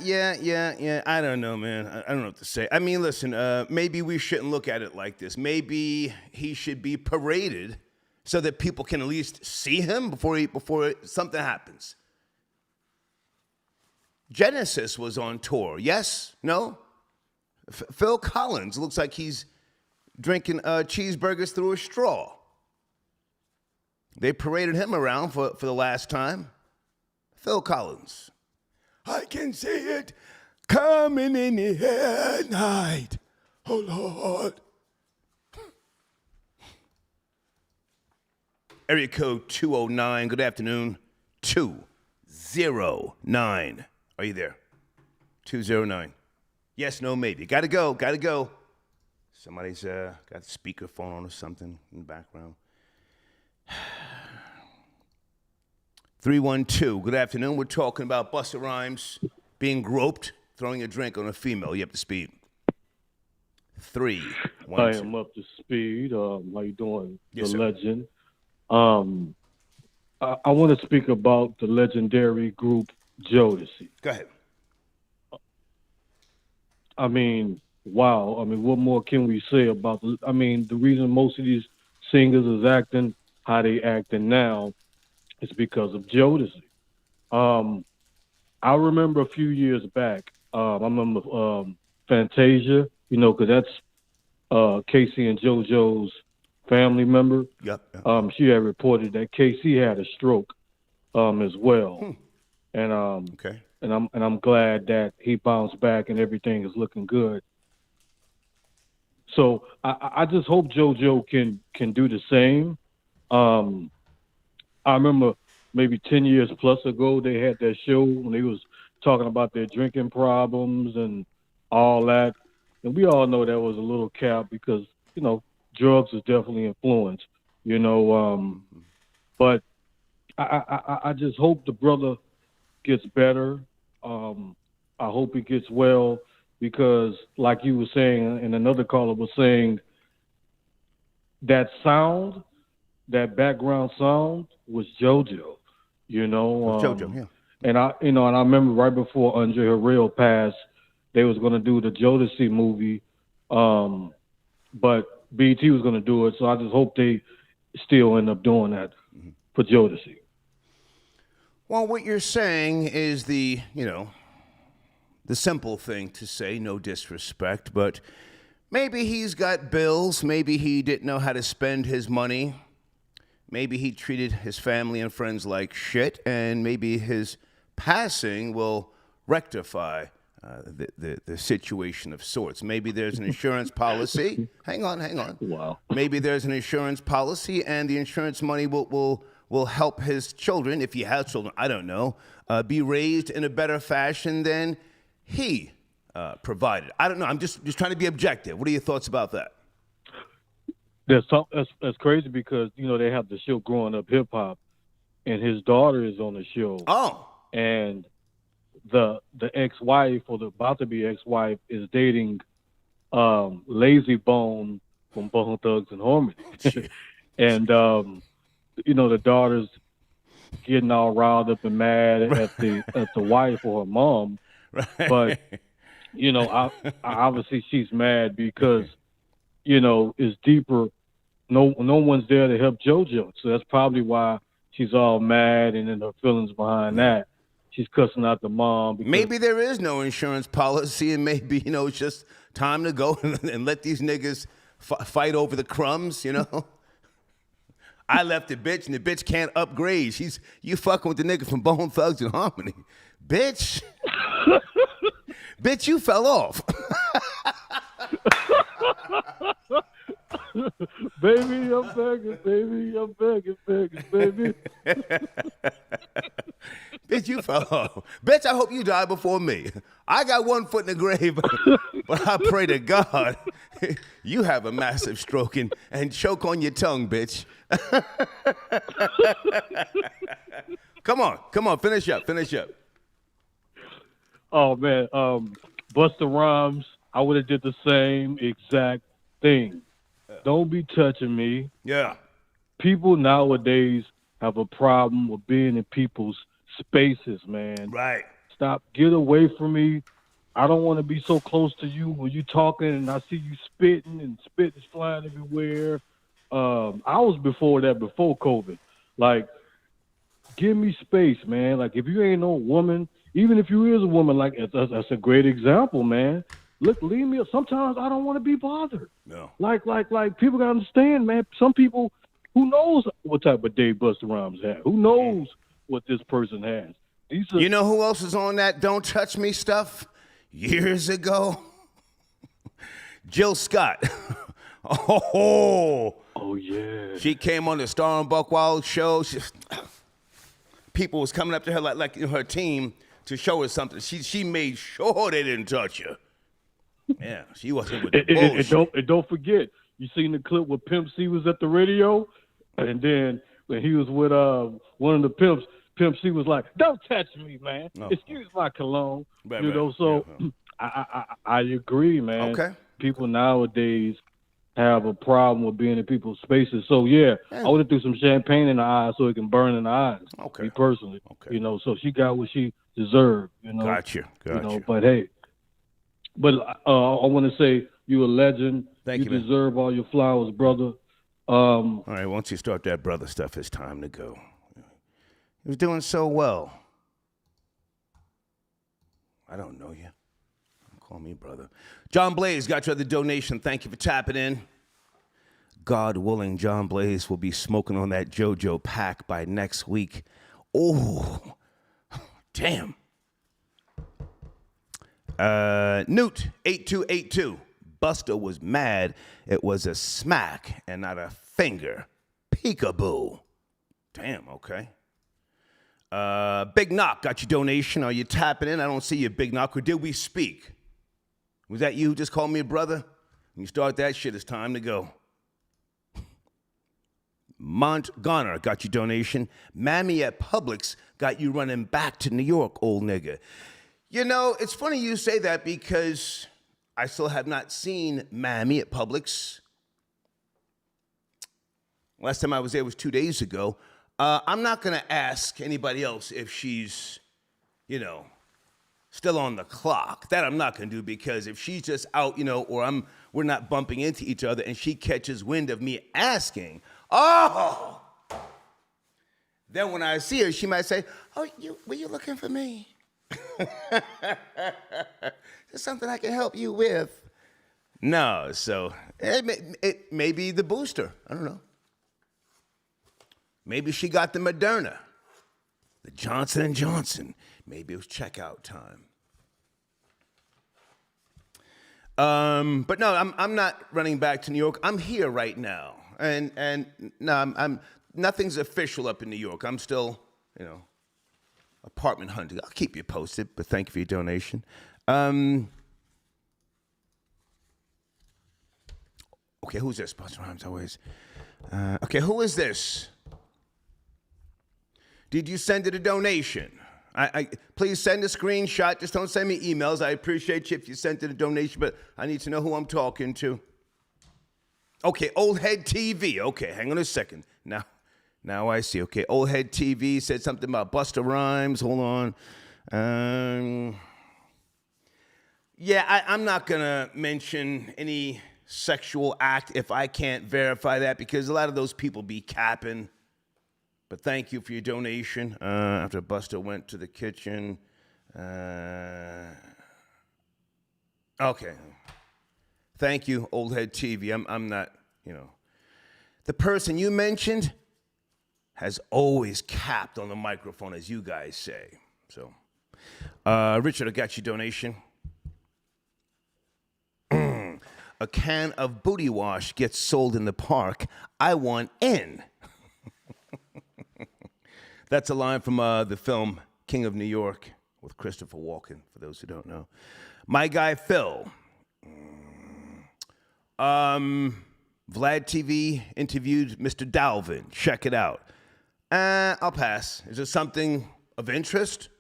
I don't know, man. I don't know what to say. I mean, listen, maybe we shouldn't look at it like this. Maybe he should be paraded so that people can at least see him before something happens. Genesis was on tour. Yes? No? Phil Collins looks like he's drinking cheeseburgers through a straw. They paraded him around for the last time. Phil Collins. I can see it coming in the air at night. Oh, Lord. Area code 209. Good afternoon. 209. Are you there? 209. Yes, no, maybe. Gotta go. Somebody's got the speakerphone on or something in the background. 312. Good afternoon. We're talking about Busta Rhymes being groped, throwing a drink on a female. You up to speed? 312. I am up to speed. How you doing? Yes, the sir. Legend. I want to speak about the legendary group Jodeci. Go ahead. I mean, wow. I mean, what more can we say about the reason most of these singers is acting how they acting now is because of Jodeci. I remember a few years back, I remember Fantasia, because that's Casey and JoJo's family member. Yep. She had reported that Casey had a stroke as well. And Okay. and I'm glad that he bounced back and everything is looking good. So I just hope JoJo can do the same. I remember maybe 10 years plus ago they had that show when they was talking about their drinking problems and all that, and we all know that was a little cap because drugs is definitely influence. But I just hope the brother gets better. I hope he gets well because, like you were saying, and another caller was saying, that sound, that background sound was JoJo. JoJo, yeah. And I remember right before Andre Harrell passed, they was gonna do the Jodeci movie, but BET was gonna do it. So I just hope they still end up doing that for Jodeci. Well, what you're saying is the simple thing to say, no disrespect, but maybe he's got bills. Maybe he didn't know how to spend his money. Maybe he treated his family and friends like shit, and maybe his passing will rectify the situation of sorts. Maybe there's an insurance policy. Hang on. Wow. Maybe there's an insurance policy, and the insurance money will help his children, if he has children, I don't know, be raised in a better fashion than he provided. I don't know. I'm just trying to be objective. What are your thoughts about that? That's crazy because they have the show Growing Up Hip Hop, and his daughter is on the show. Oh, and the ex-wife or the about to be ex-wife is dating Lazy Bone from Bone Thugs and Harmony, and the daughter's getting all riled up and mad at the wife or her mom, right. But I obviously she's mad because it's deeper. No one's there to help JoJo, so that's probably why she's all mad, and then her feelings behind that. She's cussing out the mom. Because maybe there is no insurance policy, and maybe it's just time to go and let these niggas fight over the crumbs. I left the bitch, and the bitch can't upgrade. You fucking with the nigga from Bone Thugs and Harmony, bitch. Bitch, you fell off. Baby, I'm begging, baby. I'm begging, baby. Bitch, you fell off. Bitch, I hope you die before me. I got one foot in the grave, but I pray to God you have a massive stroke and choke on your tongue, bitch. Come on, finish up. Oh, man, Busta Rhymes, I would have did the same exact thing. Don't be touching me. Yeah. People nowadays have a problem with being in people's spaces, man. Right. Stop. Get away from me. I don't want to be so close to you when you talking and I see you spitting and spit is flying everywhere. I was before COVID. Like, give me space, man. Like, if you ain't no woman, even if you is a woman, like, that's a great example, man. Look, leave me. Sometimes I don't want to be bothered. No. Like people gotta understand, man. Some people, who knows what type of day Busta Rhymes had? Who knows what this person has? You know who else is on that "Don't Touch Me" stuff? Years ago, Jill Scott. Oh yeah. She came on the Star and Buckwild show. People was coming up to her like her team to show her something. She made sure they didn't touch her. Yeah, she wasn't with the bullshit. And don't forget, you seen the clip where Pimp C was at the radio, and then when he was with one of the pimps, Pimp C was like, "Don't touch me, man. Excuse my cologne." Right, So yeah. I agree, man. Okay. People nowadays have a problem with being in people's spaces. So yeah, I would have threw some champagne in the eyes so it can burn in the eyes. Okay. Me personally. Okay. So she got what she deserved. Gotcha. But hey. But I want to say you're a legend. Thank you, You deserve all your flowers, brother. All right, once you start that brother stuff, it's time to go. He was doing so well. I don't know you. Call me brother. John Blaze got your other donation. Thank you for tapping in. God willing, John Blaze will be smoking on that JoJo pack by next week. Oh, damn. Newt 8282. Busta was mad, it was a smack and not a finger. Peekaboo. Damn, okay. Big Knock, got your donation. Are you tapping in? I don't see you, Big Knock. Or did we speak? Was that you who just called me a brother? When you start that shit, it's time to go. Mont Garner got your donation. Mammy at Publix got you running back to New York, old nigga. You know, it's funny you say that because I still have not seen Mammy at Publix. Last time I was there was 2 days ago. I'm not going to ask anybody else if she's, you know, still on the clock. That I'm not going to do because if she's just out, you know, or we're not bumping into each other and she catches wind of me asking, oh, then when I see her, she might say, oh, were you looking for me? There's something I can help you with. No, so it may be the booster. I don't know. Maybe she got the Moderna, the Johnson & Johnson. Maybe it was checkout time. But no, I'm not running back to New York. I'm here right now, and no, I'm nothing's official up in New York. I'm still, you know, apartment hunting. I'll keep you posted. But thank you for your donation. Okay, who's this? Busta Rhymes always. Okay, who is this? Did you send it a donation? Please send a screenshot. Just don't send me emails. I appreciate you if you sent it a donation, but I need to know who I'm talking to. Okay, Old Head TV. Okay, hang on a second. Now I see. Okay, Old Head TV said something about Busta Rhymes. Hold on. Yeah, I'm not going to mention any sexual act if I can't verify that because a lot of those people be capping. But thank you for your donation. After Busta went to the kitchen. Okay. Thank you, Old Head TV. I'm not, you know. The person you mentioned has always capped on the microphone, as you guys say. So, Richard, I got your donation. A can of booty wash gets sold in the park. I want in. That's a line from the film King of New York with Christopher Walken, for those who don't know. My guy Phil. Vlad TV interviewed Mr. Dalvin. Check it out. I'll pass. Is there something of interest?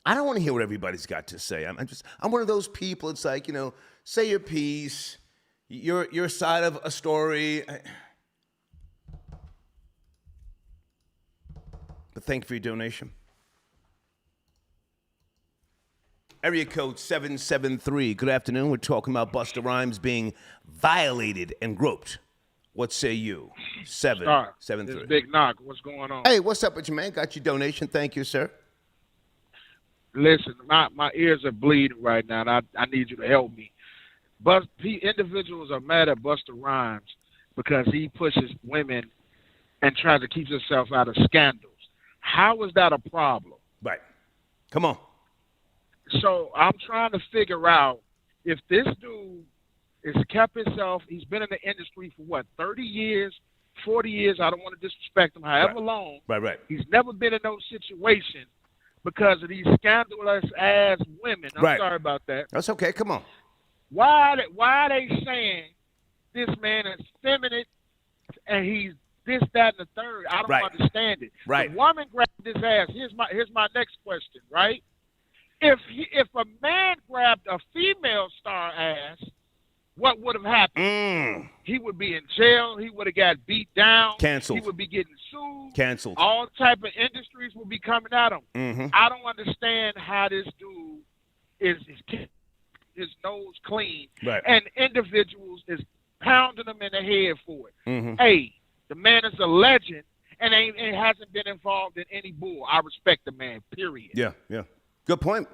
I don't want to hear what everybody's got to say. I'm one of those people. It's like, you know, say your piece, your side of a story. But thank you for your donation. Area code 773. Good afternoon. We're talking about Busta Rhymes being violated and groped. What say you? 773. This Big Knock. What's going on? Hey, what's up with you, man? Got your donation. Thank you, sir. Listen, my ears are bleeding right now, and I need you to help me. But individuals are mad at Busta Rhymes because he pushes women and tries to keep himself out of scandals. How is that a problem? Right. Come on. So I'm trying to figure out if this dude has kept himself, he's been in the industry for what, 30 years, 40 years, I don't want to disrespect him, however long. Right. He's never been in no situation because of these scandalous ass women. I'm sorry about that. That's okay. Come on. Why are they saying this man is feminine and he's this, that, and the third? I don't understand it. Right. The woman grabbed his ass. Here's my next question, right? If a man grabbed a female star ass, what would have happened? He would be in jail. He would have got beat down. Canceled. He would be getting sued. Canceled. All type of industries will be coming at him. Mm-hmm. I don't understand how this dude is his nose clean, and individuals is pounding him in the head for it. Mm-hmm. Hey, the man is a legend, and hasn't been involved in any bull. I respect the man. Period. Yeah. Good point.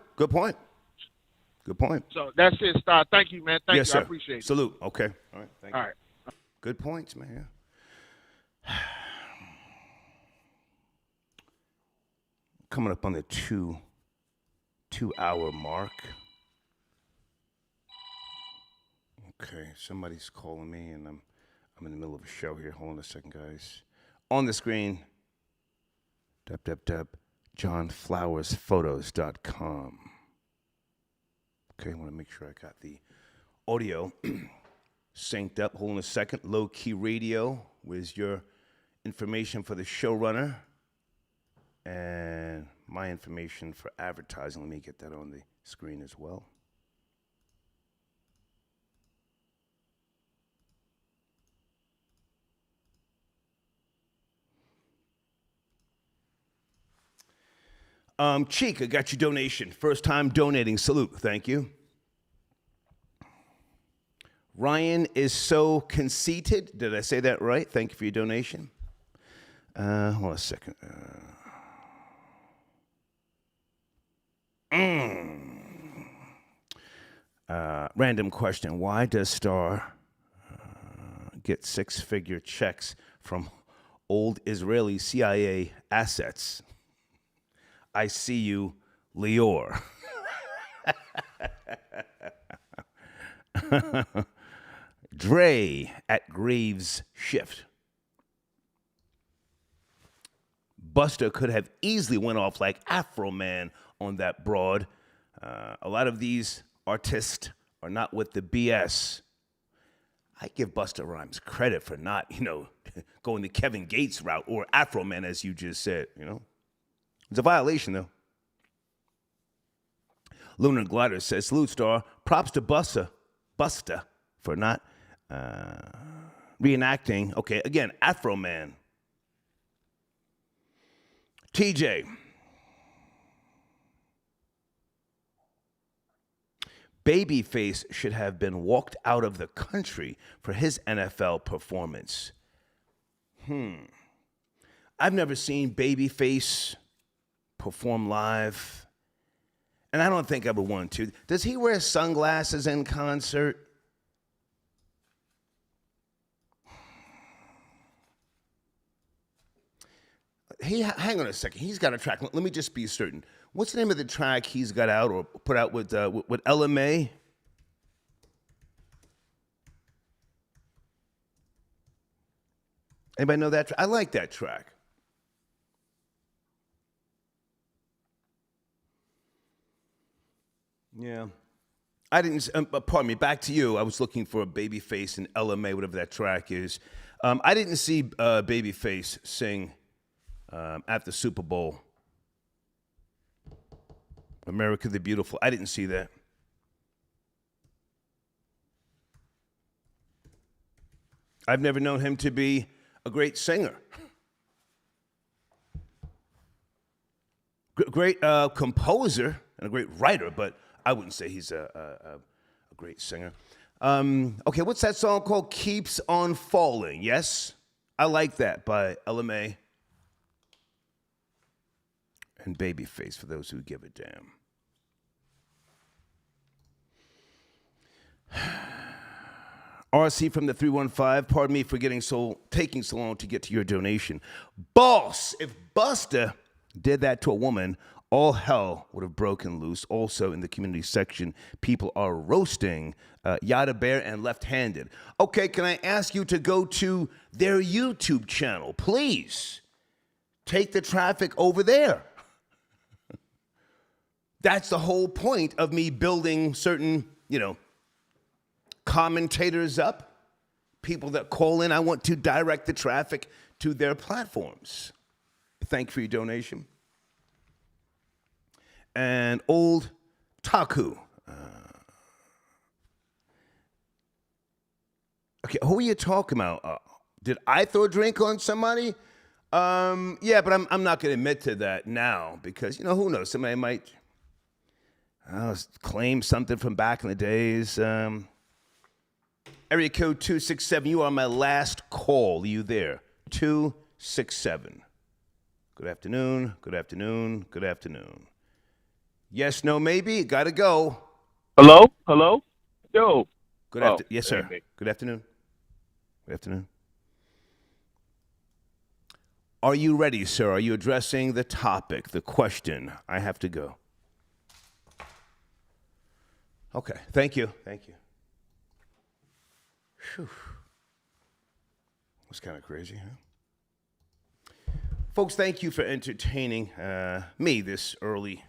So that's it, Star. Thank you, man. Thank you. Sir. I appreciate it. Salute. Okay. All right. Thank you. All right. Good points, man. Coming up on the two-hour mark. Okay, somebody's calling me, and I'm in the middle of a show here. Hold on a second, guys. On the screen, johnflowersphotos.com. Okay, I want to make sure I got the audio synced up. Hold on a second. Low Key Radio. Where's your information for the showrunner? And my information for advertising. Let me get that on the screen as well. Cheek, I got your donation. First time donating. Salute. Thank you. Ryan is so conceited. Did I say that right? Thank you for your donation. Hold on a second. Random question. Why does Star get six-figure checks from old Israeli CIA assets? I see you, Lior. Dre at Graves Shift. Busta could have easily went off like Afro Man on that broad. A lot of these artists are not with the BS. I give Busta Rhymes credit for not, going the Kevin Gates route or Afro Man, as you just said, It's a violation, though. Lunar Glider says, salute, Star. Props to Busta for not reenacting. Okay, again, Afro Man. TJ. Babyface should have been walked out of the country for his NFL performance. I've never seen Babyface perform live, and I don't think I would want to. Does he wear sunglasses in concert? Hang on a second. He's got a track. Let me just be certain. What's the name of the track he's got out or put out with LMA? Anybody know that? I like that track. Yeah. I didn't, pardon me, back to you. I was looking for Babyface and LMA, whatever that track is. I didn't see Babyface sing at the Super Bowl. America the Beautiful. I didn't see that. I've never known him to be a great singer. Great composer and a great writer, but I wouldn't say he's a great singer. Okay, what's that song called? Keeps on Falling. Yes, I like that by LMA and Babyface for those who give a damn. RC from the 315, pardon me for taking so long to get to your donation. Boss, if Busta did that to a woman, all hell would have broken loose. Also in the community section, people are roasting Yada Bear and Left Handed. Okay, can I ask you to go to their YouTube channel, please? Take the traffic over there. That's the whole point of me building certain, commentators up. People that call in, I want to direct the traffic to their platforms. Thank you for your donation. And Old Taku. Okay, who are you talking about? Did I throw a drink on somebody? Yeah, but I'm not going to admit to that now because, who knows? Somebody might claim something from back in the days. Area code 267, you are my last call. Are you there? 267. Good afternoon, good afternoon, good afternoon. Yes, no, maybe. Gotta go. Hello? Hello? Yo. Good afternoon. Yes, sir. Maybe. Good afternoon. Good afternoon. Are you ready, sir? Are you addressing the topic, the question? I have to go. Okay. Thank you. Thank you. Whew. That's kind of crazy, huh? Folks, thank you for entertaining me this early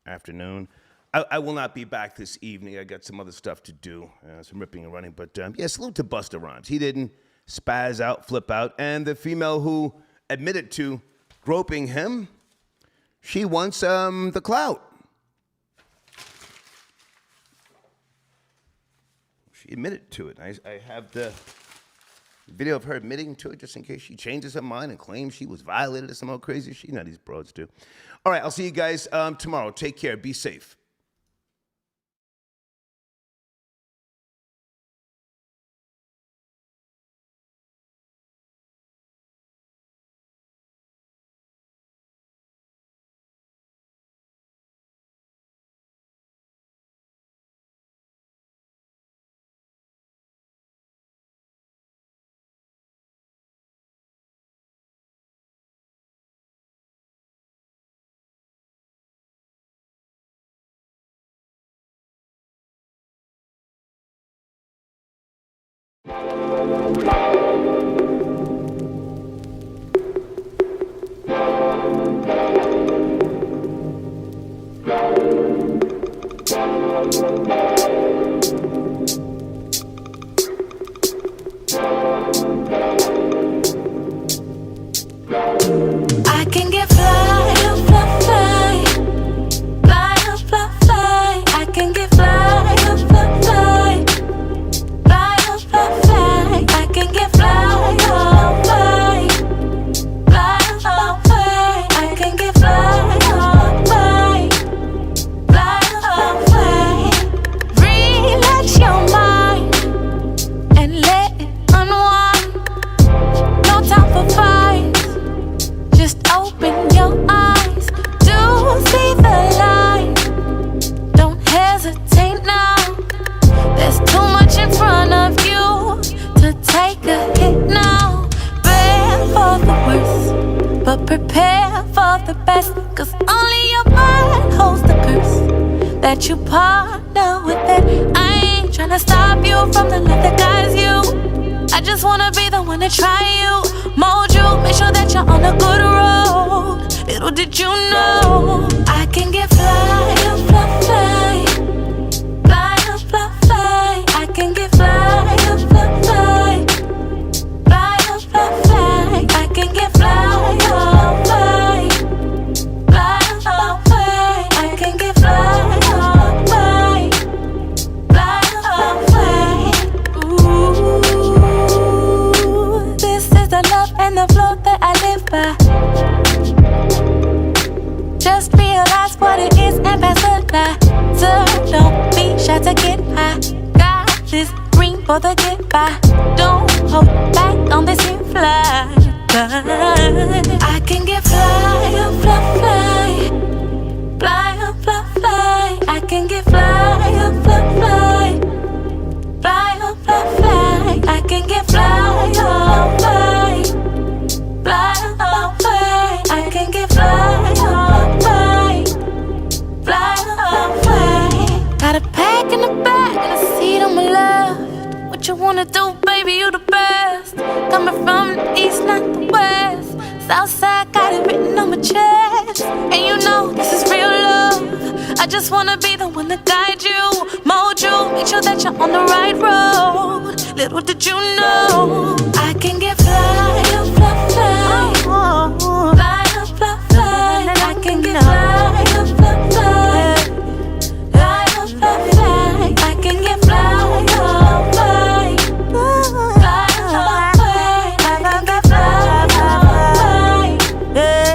afternoon. I will not be back this evening. I got some other stuff to do, some ripping and running. But yeah, salute to Busta Rhymes. He didn't spaz out, flip out. And the female who admitted to groping him, she wants the clout. She admitted to it. I have the video of her admitting to it just in case she changes her mind and claims she was violated or some old crazy shit. You know these broads do. All right, I'll see you guys tomorrow. Take care. Be safe. I can get fly, fly, fly, fly, fly, fly. I can get fly, fly, fly, fly, fly, fly. I can get fly, fly, fly, fly, fly. I can get fly, fly, fly, fly. Relax your mind and let it unwind. No time for fights. Just open your eyes to see the light. Don't hesitate now. There's too much in front of you to take a hit now. Prepare for the worst, but prepare for the best. Cause only your mind holds the curse that you partner with it. I ain't tryna stop you from the love that guides you. I just wanna be the one to try you, mold you, make sure that you're on a good road. Little did you know I can get fly, fly, fly, fly, fly, fly. I can get fly, fly, fly, fly, fly, fly. I can get fly, fly, fly, fly, fly. I can get fly, fly, fly, fly. Ooh. This is the love and the flow that I live by. Just realize what it is and pass the lie. So don't be shy to get high. Got this green for the get by. Don't hold back on this here fly. I can get fly, fly, fly, fly, fly, fly. I can get fly, fly, fly, fly, fly, fly. I can get fly, fly, fly, fly, fly. I can get fly, fly, fly, fly. Got a pack in the back and a seat on my left. What you wanna do, baby? You the best. Coming from the east, not the west. Southside got it written on my chest. And you know this is real love. I just wanna be the one to guide you, mold you, make sure that you're on the right road. Little did you know I can get fly, fly, fly, fly, fly, fly. I can get fly, fly, fly, fly, fly, fly. I can get fly, fly, fly, fly, fly. I can get fly, fly, fly, fly.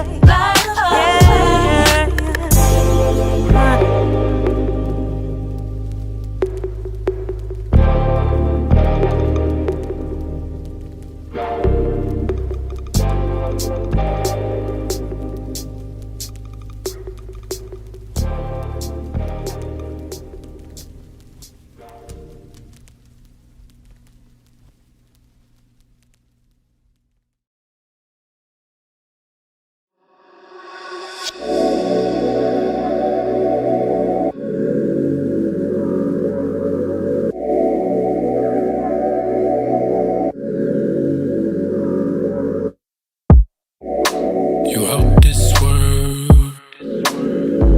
You out this world,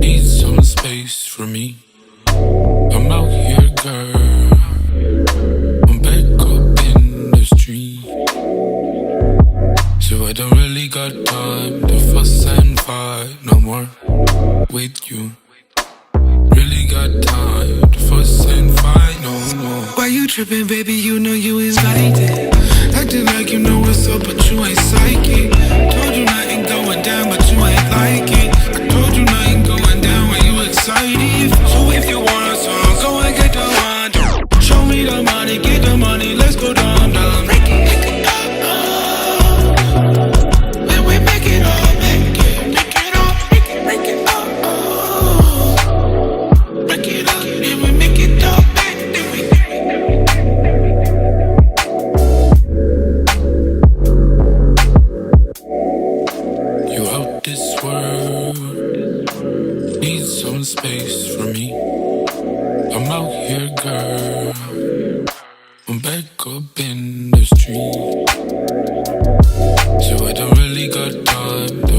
need some space for me. I'm out here, girl. I'm back up in the street. So I don't really got time to fuss and fight no more with you. Really got time to fuss and fight no more. Why you tripping, baby? You know you invited. Acting like you know what's up, but you ain't psychic. Told you nothing going down, but you ain't like it. I told you nothing going down when you excited. So if you want a song, go and get the one. Show me the money, get the money, let's go down, down. Break it, when we make it all, make it all, break it all. Break it up, then we make it all back, then we. You out this world, need some space for me. I'm out here, girl. I'm back up in the street. So I don't really got time to